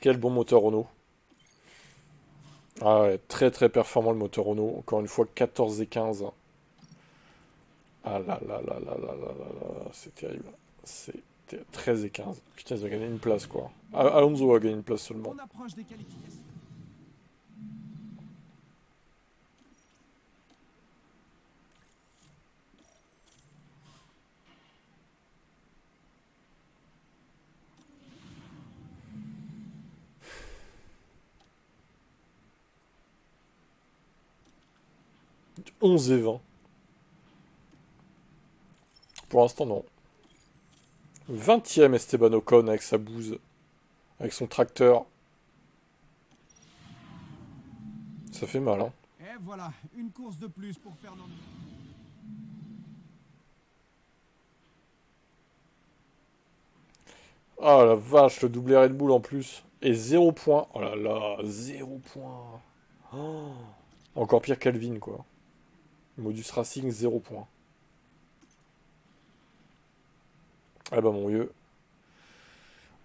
Quel bon moteur Renault. Ah ouais, très très performant le moteur Renault. Encore une fois, 14 et 15. Ah là là là là là là là là, c'est terrible. C'était 13 et 15. Putain, ils ont gagné une place, quoi. Alonso a gagné une place seulement. On approche des qualifications. « 11 et 20. Pour l'instant, non. 20e Esteban Ocon avec sa bouse. Avec son tracteur. Ça fait mal, hein. Et voilà, une course de plus pour Fernando. Ah la vache, le doublé Red Bull en plus. Et 0 points. Oh là là, 0 points. Oh. Encore pire qu'Alvin, quoi. Modus Racing, 0 points. Ah bah mon vieux.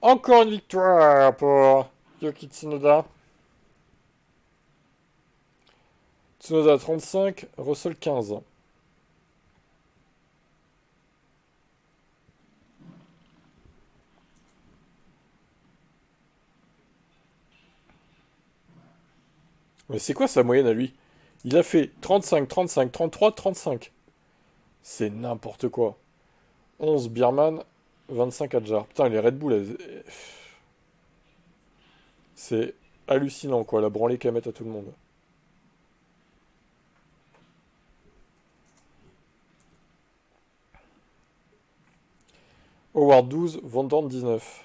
Encore une victoire pour Yuki Tsunoda. Tsunoda 35, Russell 15. Mais c'est quoi sa moyenne à lui? Il a fait 35, 35, 33, 35. C'est n'importe quoi. 11 Bierman, 25 Adjar. Putain, les Red Bull, c'est hallucinant, quoi, la branlée qu'elles mettent à tout le monde. Howard 12, Van Dorn 19.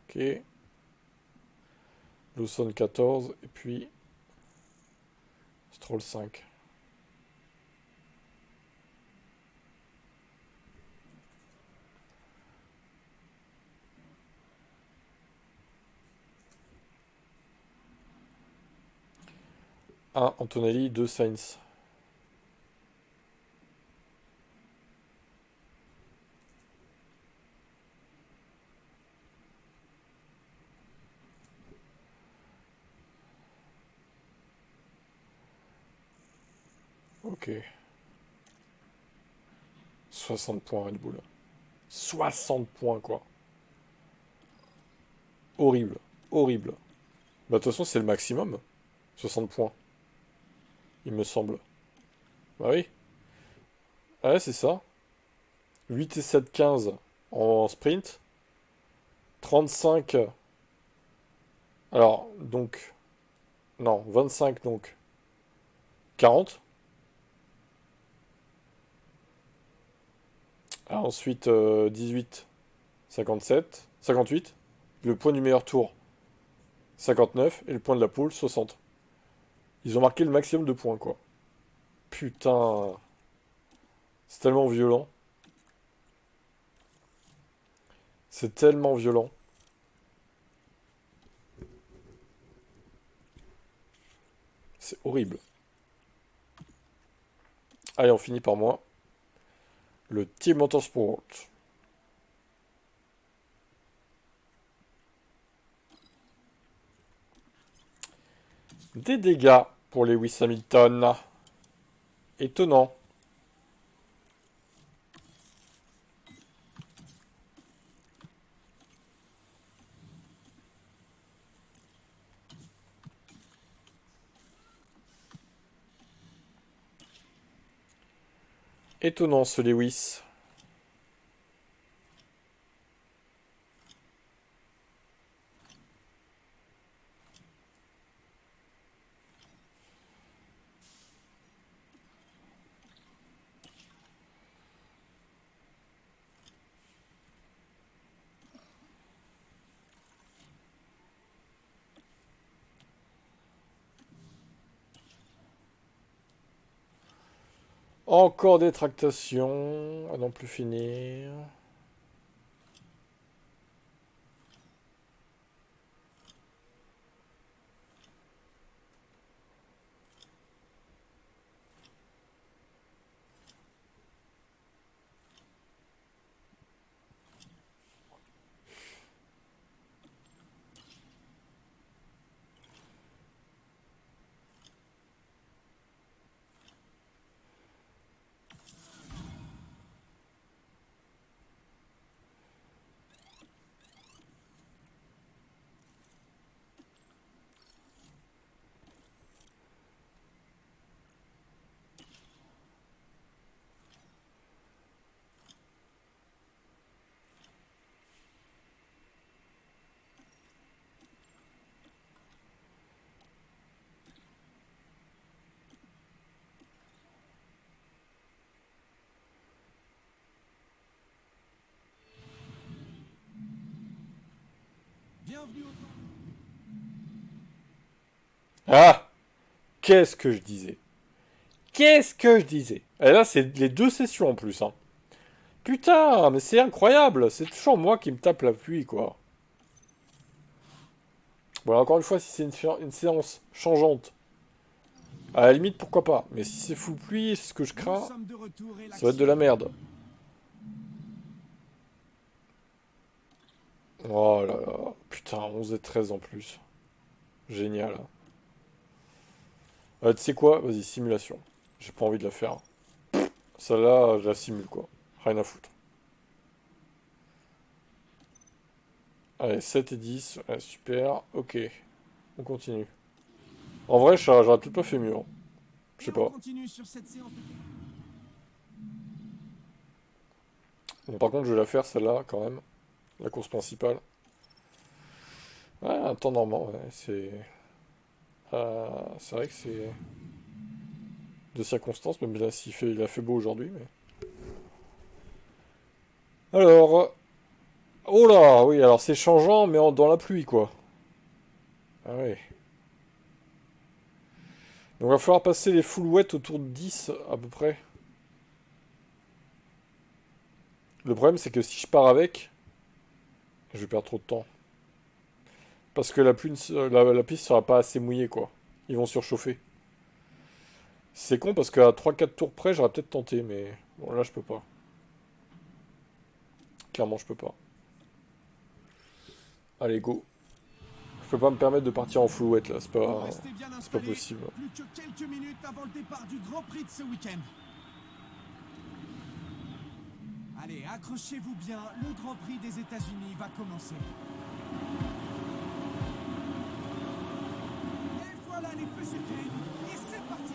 Ok. Lawson 14, et puis Stroll 5. Un Antonelli, 2 Sainz. Ok. 60 points Red Bull. 60 points, quoi. Horrible. Horrible. Bah, de toute façon, c'est le maximum. 60 points. Il me semble. Bah oui. Ouais, c'est ça. 8 et 7, 15 en sprint. 35. Alors, donc. Non, 25, donc. 40. Ah, ensuite, 18. 57. 58. Le point du meilleur tour. 59. Et le point de la poule, 60. Ils ont marqué le maximum de points, quoi. Putain. C'est tellement violent. C'est tellement violent. C'est horrible. Allez, on finit par moi. Le Team Motorsport. Des dégâts pour Lewis Hamilton. Étonnant. Étonnant ce Lewis. Encore des tractations, à n'en plus finir. Bienvenue au temps. Ah! Qu'est-ce que je disais? Qu'est-ce que je disais? Et là, c'est les deux sessions en plus, hein. Putain, mais c'est incroyable! C'est toujours moi qui me tape la pluie, quoi. Bon, encore une fois, si c'est une séance changeante, à la limite, pourquoi pas. Mais si c'est full pluie, c'est ce que je Nous crains, sommes de retour et ça va être de la merde. Oh là là, putain, 11 et 13 en plus. Génial. Tu sais quoi? Vas-y, simulation. J'ai pas envie de la faire. Celle-là, je la simule, quoi. Rien à foutre. Allez, 7 et 10. Ouais, super. Ok. On continue. En vrai, j'aurais peut-être pas fait mieux, hein. Je sais Et on pas. continue sur cette séance de... Bon, par contre, je vais la faire, celle-là, quand même. La course principale. Ouais, un temps normand, ouais. C'est vrai que c'est... De circonstances, même là, il a fait beau aujourd'hui, mais... Alors... Oh là, oui, alors c'est changeant, mais dans la pluie, quoi. Ah oui. Donc, il va falloir passer les full wet autour de 10, à peu près. Le problème, c'est que si je pars avec, je vais perdre trop de temps. Parce que la pluie, la piste sera pas assez mouillée, quoi. Ils vont surchauffer. C'est con, parce qu'à 3-4 tours près, j'aurais peut-être tenté, mais... Bon, là, je peux pas. Clairement, je peux pas. Allez, go. Je peux pas me permettre de partir en full wet, là. Vous restez bien C'est pas installés. possible. Plus que quelques minutes avant le départ du Grand Prix de ce week-end. Allez, accrochez-vous bien, le Grand Prix des États-Unis va commencer. Et voilà les feux s'éteignent, et c'est parti.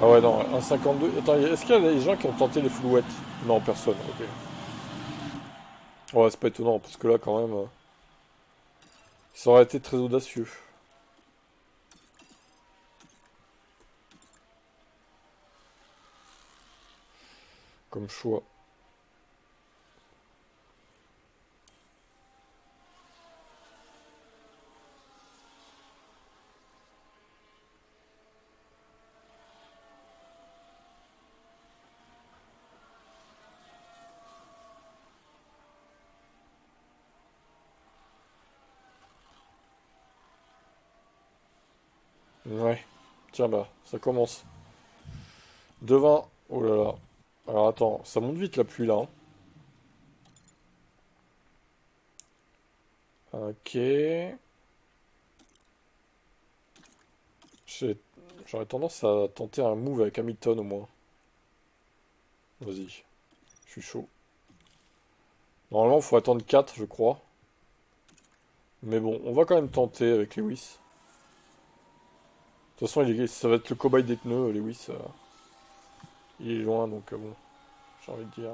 Ah ouais, non, 1,52. Attends, est-ce qu'il y a des gens qui ont tenté les full wet? Non, personne, ok. Ouais, c'est pas étonnant, parce que là, quand même... ça aurait été très audacieux. Comme choix. Ouais. Tiens, bah, ça commence. Devant. Oh là là. Alors attends, ça monte vite la pluie là. Hein. Ok. J'aurais tendance à tenter un move avec Hamilton au moins. Vas-y. Je suis chaud. Normalement, il faut attendre 4, je crois. Mais bon, on va quand même tenter avec Lewis. De toute façon, ça va être le cobaye des pneus, Lewis. Il est loin, donc bon. J'ai envie de dire.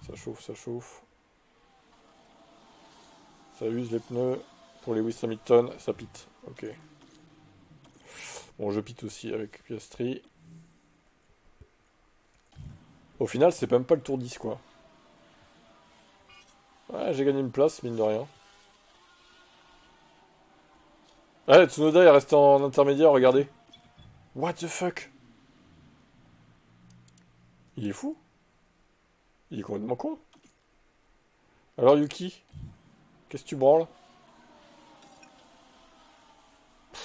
Ça chauffe, ça chauffe. Ça use les pneus. Pour Lewis Hamilton, ça pite. Ok. Bon, je pite aussi avec Piastri. Au final, c'est même pas le tour 10, quoi. Ouais, j'ai gagné une place, mine de rien. Ouais, Tsunoda est resté en intermédiaire, regardez. What the fuck? Il est fou? Il est complètement con. Alors Yuki, qu'est-ce que tu branles?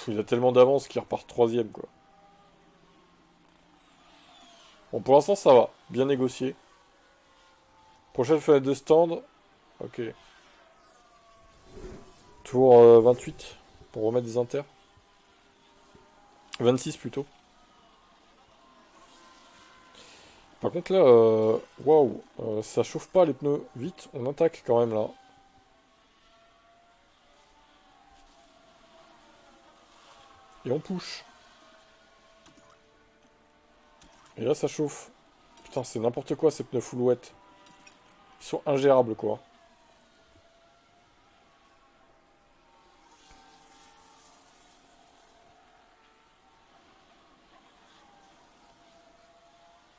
Il a tellement d'avance qu'il repart troisième, quoi. Bon, pour l'instant, ça va. Bien négocié. Prochaine fenêtre de stand. Ok. Tour 28 pour remettre des inters. 26 plutôt. Par contre là, waouh, ça chauffe pas les pneus. Vite, on attaque quand même là. Et on push. Et là ça chauffe. Putain, c'est n'importe quoi ces pneus full wet. Ils sont ingérables quoi.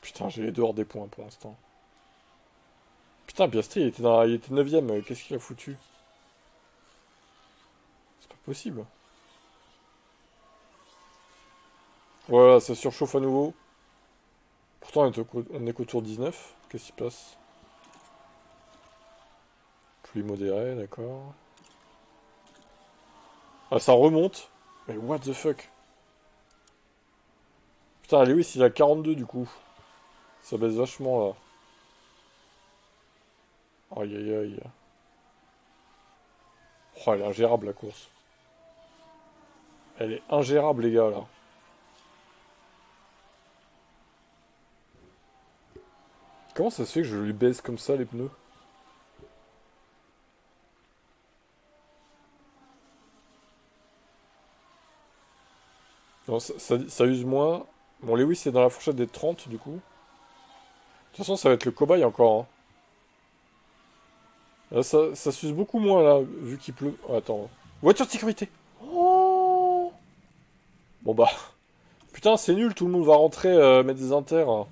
Putain, j'ai les deux hors des points pour l'instant. Putain, Piastri, il était 9ème. Qu'est-ce qu'il a foutu? C'est pas possible. Voilà, ça surchauffe à nouveau. Pourtant, on est qu'au tour 19. Qu'est-ce qui se passe? Pluie modérée, d'accord. Ah, ça remonte. Mais what the fuck? Putain, Lewis, il a 42 du coup. Ça baisse vachement là. Aïe aïe aïe. Oh, elle est ingérable la course. Elle est ingérable les gars là. Comment ça se fait que je lui baisse comme ça les pneus? Non, ça use moins. Bon, Lewis est dans la fourchette des 30 du coup. De toute façon, ça va être le cobaye encore. Hein. Là, ça s'use beaucoup moins là, vu qu'il pleut. Oh, attends. Voiture de sécurité! Oh, bon bah. Putain, c'est nul, tout le monde va rentrer mettre des inters. Hein.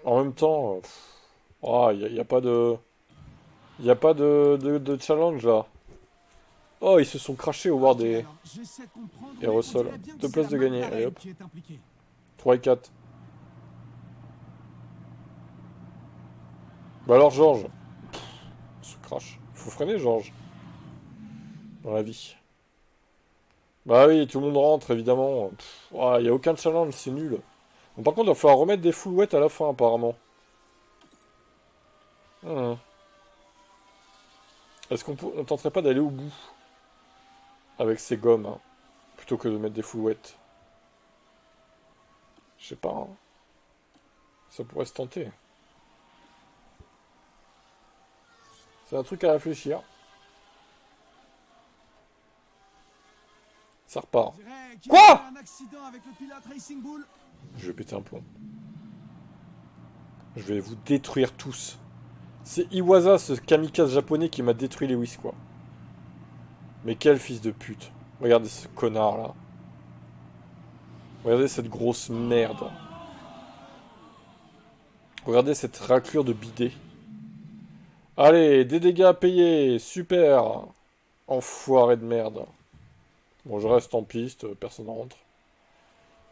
En même temps. Oh, y a pas de. Y a pas de challenge là. Oh, ils se sont crachés au bord des Alors, j'essaie de comprendre, mais on aérosols. dirait bien que 2 c'est places de la gagner. Allez McLaren hop. qui est impliquée. 3 et 4. Bah alors, Georges. On se crache. Faut freiner, Georges. Dans la vie. Bah oui, tout le monde rentre, évidemment. Y a aucun challenge, c'est nul. Bon, par contre, il va falloir remettre des full wet à la fin, apparemment. Hmm. Est-ce on tenterait pas d'aller au bout avec ces gommes, hein, plutôt que de mettre des full wet? Je sais pas. Hein. Ça pourrait se tenter. C'est un truc à réfléchir. Ça repart. On dirait qu'il Quoi? y a eu un accident avec le pilote Racing Bull. Je vais péter un plomb. Je vais vous détruire tous. C'est Iwasa, ce kamikaze japonais, qui m'a détruit Lewis, quoi. Mais quel fils de pute. Regardez ce connard, là. Regardez cette grosse merde. Regardez cette raclure de bidet. Allez, des dégâts à payer. Super. Enfoiré de merde. Bon, je reste en piste, personne ne rentre.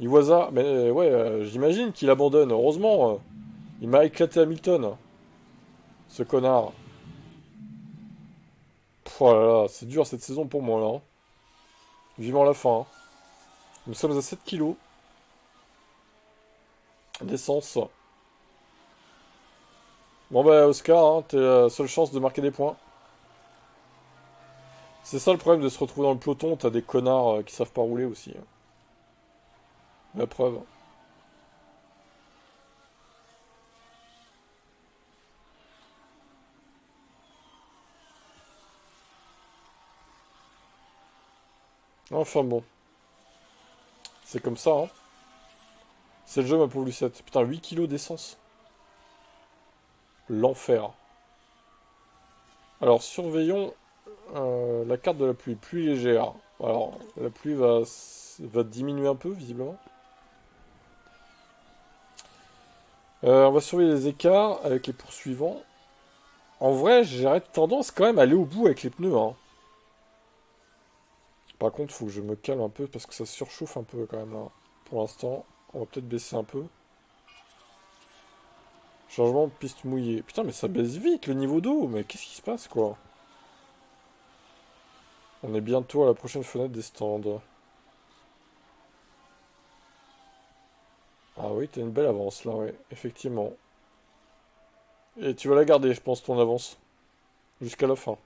Iwasa, mais ouais, j'imagine qu'il abandonne. Heureusement, il m'a éclaté Hamilton. Ce connard. Pff, oh là là, c'est dur cette saison pour moi là. Hein. Vivant la fin. Hein. Nous sommes à 7 kilos. d'essence. Bon bah Oscar, hein, t'es la seule chance de marquer des points. C'est ça le problème de se retrouver dans le peloton, t'as des connards qui savent pas rouler aussi. La preuve. Enfin bon. C'est comme ça, hein. C'est le jeu, ma pauvre Lucette. Putain, 8 kilos d'essence. L'enfer. Alors, surveillons la carte de la pluie. Pluie légère. Alors, la pluie va diminuer un peu, visiblement. On va surveiller les écarts avec les poursuivants. En vrai, j'aurais tendance quand même à aller au bout avec les pneus, hein. Par contre, faut que je me calme un peu parce que ça surchauffe un peu quand même là. Pour l'instant, on va peut-être baisser un peu. Changement de piste mouillée. Putain, mais ça baisse vite le niveau d'eau. Mais qu'est-ce qui se passe, quoi? On est bientôt à la prochaine fenêtre des stands. Ah oui, t'as une belle avance là, ouais, effectivement. Et tu vas la garder, je pense, ton avance. Jusqu'à la fin.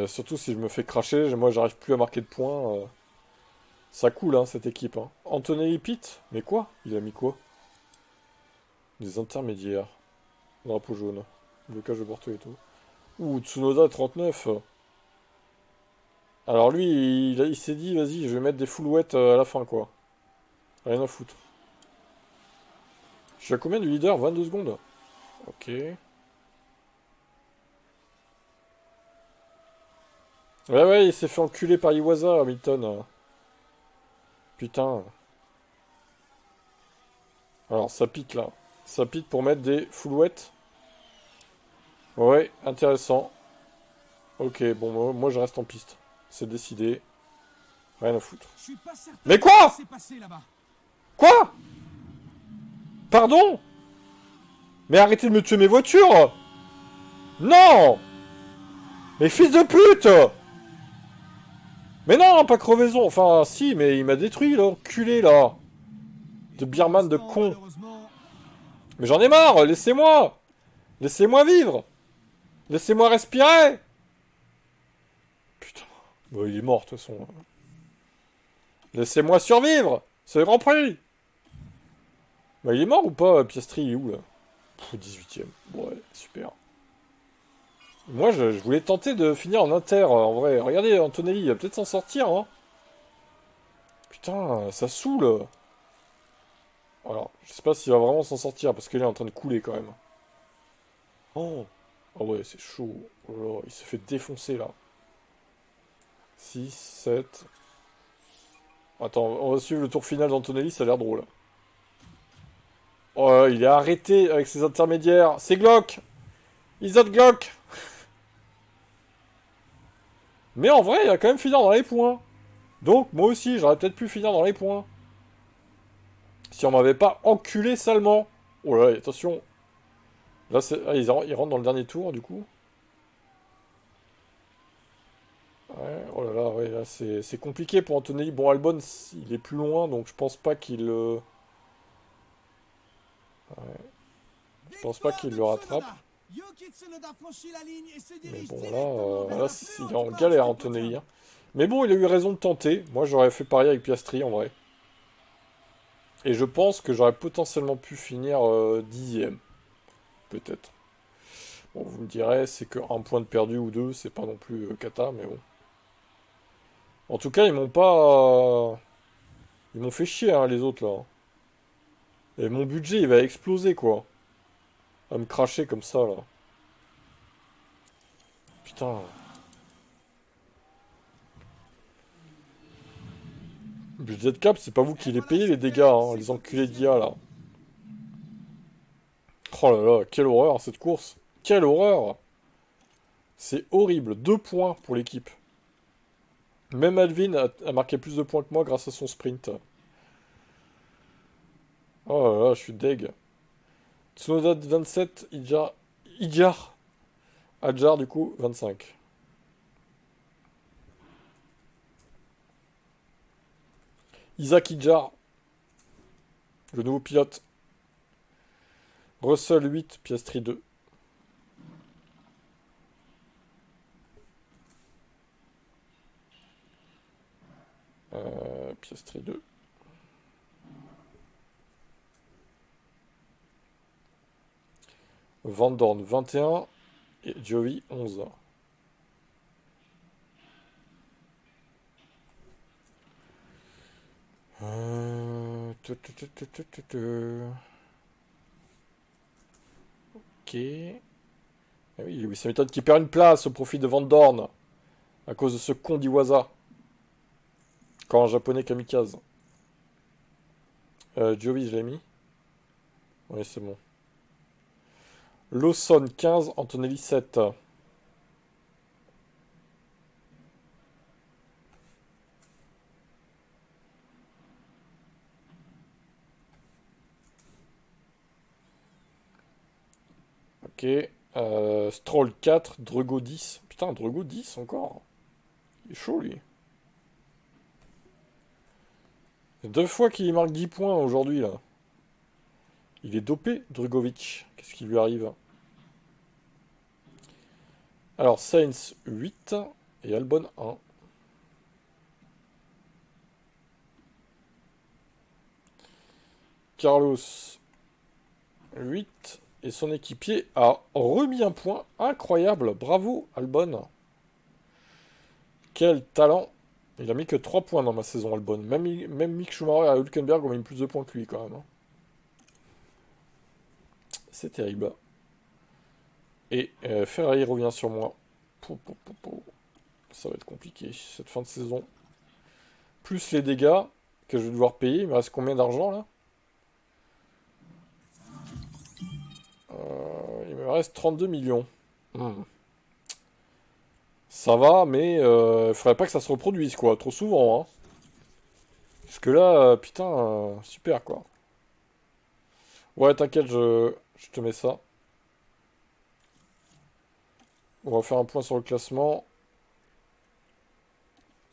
Surtout si je me fais cracher, moi j'arrive plus à marquer de points. Ça coule, hein, cette équipe. Hein. Antonelli Pitt? Mais quoi? Il a mis quoi? Des intermédiaires. Drapeau jaune. Blocage de porte et tout. Ouh, Tsunoda 39. Alors lui, il s'est dit, vas-y, je vais mettre des full wet à la fin, quoi. Rien à foutre. Je suis à combien du leader? 22 secondes. Ok. Ouais, ouais, il s'est fait enculer par Iwasa, Hamilton. Putain. Alors, ça pique, là. Ça pique pour mettre des full wet. Ouais, intéressant. Ok, bon, moi, je reste en piste. C'est décidé. Rien à foutre. Je suis pas certain Mais de quoi? ce qui s'est passé là-bas. Quoi? Pardon? Mais arrêtez de me tuer mes voitures! Non! Mais fils de pute! Mais non, pas crevaison. Enfin, si, mais il m'a détruit, là, enculé, là. De Birman de con. Malheureusement, Mais j'en ai marre, laissez-moi! Laissez-moi vivre! Laissez-moi respirer! Putain. Bon, il est mort, de toute façon. Laissez-moi survivre! C'est le Grand Prix! Bah, il est mort ou pas, Piastri, il est où, là? 18ème. Ouais, super. Moi, je voulais tenter de finir en inter, en vrai. Regardez, Antonelli, il va peut-être s'en sortir, hein. Putain, ça saoule. Alors, je sais pas s'il va vraiment s'en sortir, parce qu'il est en train de couler, quand même. Oh! Ah ouais, c'est chaud. Oh là là, il se fait défoncer, là. 6, 7... Attends, on va suivre le tour final d'Antonelli, ça a l'air drôle. Oh, il est arrêté avec ses intermédiaires. C'est Glock! Isot Glock! Mais en vrai, il va quand même finir dans les points. Donc, moi aussi, j'aurais peut-être pu finir dans les points. Si on m'avait pas enculé salement. Oh là, attention. Là, ils rentrent dans le dernier tour, du coup. Ouais, oh là là, ouais, là, c'est compliqué pour Antonelli. Bon, Albon, il est plus loin, donc je pense pas qu'il... Ouais. Je pense pas qu'il le rattrape. Yuki Tsunoda franchit la ligne et se Mais dirige bon, directement vers là la il plus est en haute galère, marche du Antonelli. podium. Hein. Mais bon, il a eu raison de tenter. Moi, j'aurais fait pareil avec Piastri, en vrai. Et je pense que j'aurais potentiellement pu finir 10ème. Peut-être. Bon, vous me direz, c'est que un point de perdu ou deux, c'est pas non plus cata, mais bon. En tout cas, ils m'ont pas... Ils m'ont fait chier, hein, les autres, là. Et mon budget, il va exploser, quoi. À me cracher comme ça, là. Putain. Budget cap, c'est pas vous qui les payez, les dégâts, hein, les enculés d'IA, là. Oh là là, quelle horreur, cette course. Quelle horreur. C'est horrible. 2 points pour l'équipe. Même Alvin a marqué plus de points que moi grâce à son sprint. Oh là là, je suis deg. Tsunoda 27, Idjar. Adjar du coup 25. Isaac Idjar, le nouveau pilote. Russell 8, Piastri 2. Piastri 2. Van Dorn 21 et Giovi 11. Ok. Ah oui, Lewis Hamilton qui perd une place au profit de Van Dorn à cause de ce con d'Iwasa. Encore un japonais kamikaze. Giovi, je l'ai mis. Oui, c'est bon. Lawson 15, Antonelli 7. Ok. Stroll 4, Drugo 10. Putain, Drugo 10 encore. Il est chaud lui. 2 fois qu'il marque 10 points aujourd'hui là. Il est dopé, Drugovic. Qu'est-ce qui lui arrive? Alors, Sainz 8 et Albon 1. Carlos 8 et son équipier a remis un point incroyable. Bravo Albon. Quel talent. Il a mis que 3 points dans ma saison Albon. Même Mick Schumacher et Hülkenberg ont mis plus de points que lui quand même. C'est terrible. Et Ferrari revient sur moi. Ça va être compliqué cette fin de saison. Plus les dégâts que je vais devoir payer. Il me reste combien d'argent là? Il me reste 32 millions. Ça va, mais il faudrait pas que ça se reproduise quoi, trop souvent. Hein. Parce que là, putain, super quoi. Ouais, t'inquiète, je te mets ça. On va faire un point sur le classement.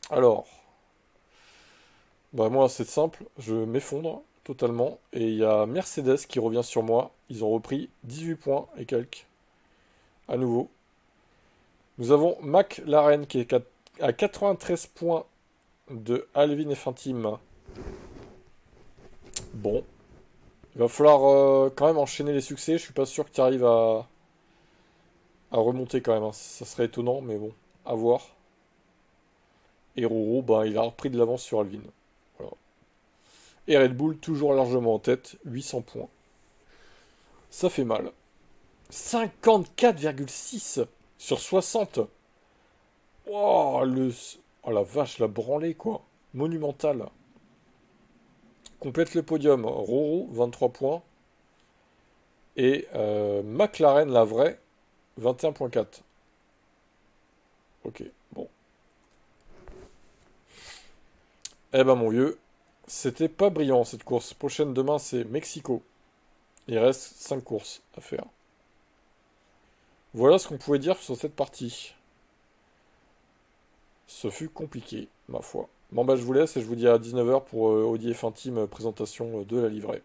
Alors. Bah moi, c'est simple. Je m'effondre totalement. Et il y a Mercedes qui revient sur moi. Ils ont repris 18 points et quelques. À nouveau. Nous avons McLaren qui est à 93 points de Alvin F1 Bon. Il va falloir quand même enchaîner les succès. Je suis pas sûr que tu arrives à remonter quand même. Hein. Ça serait étonnant, mais bon, à voir. Et Roro, ben, il a repris de l'avance sur Alvin. Voilà. Et Red Bull, toujours largement en tête, 800 points. Ça fait mal. 54,6 sur 60. Oh, oh la vache, la branlée, quoi. Monumental. Complète le podium. Roro, 23 points. Et McLaren, la vraie, 21,4. Ok, bon. Eh ben mon vieux, c'était pas brillant cette course. Prochaine demain, c'est Mexico. Il reste 5 courses à faire. Voilà ce qu'on pouvait dire sur cette partie. Ce fut compliqué, ma foi. Bon bah je vous laisse et je vous dis à 19h pour Audi F1 Team présentation de la livrée.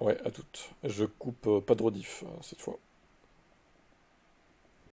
Ouais, à toutes. Je coupe pas de rediff cette fois.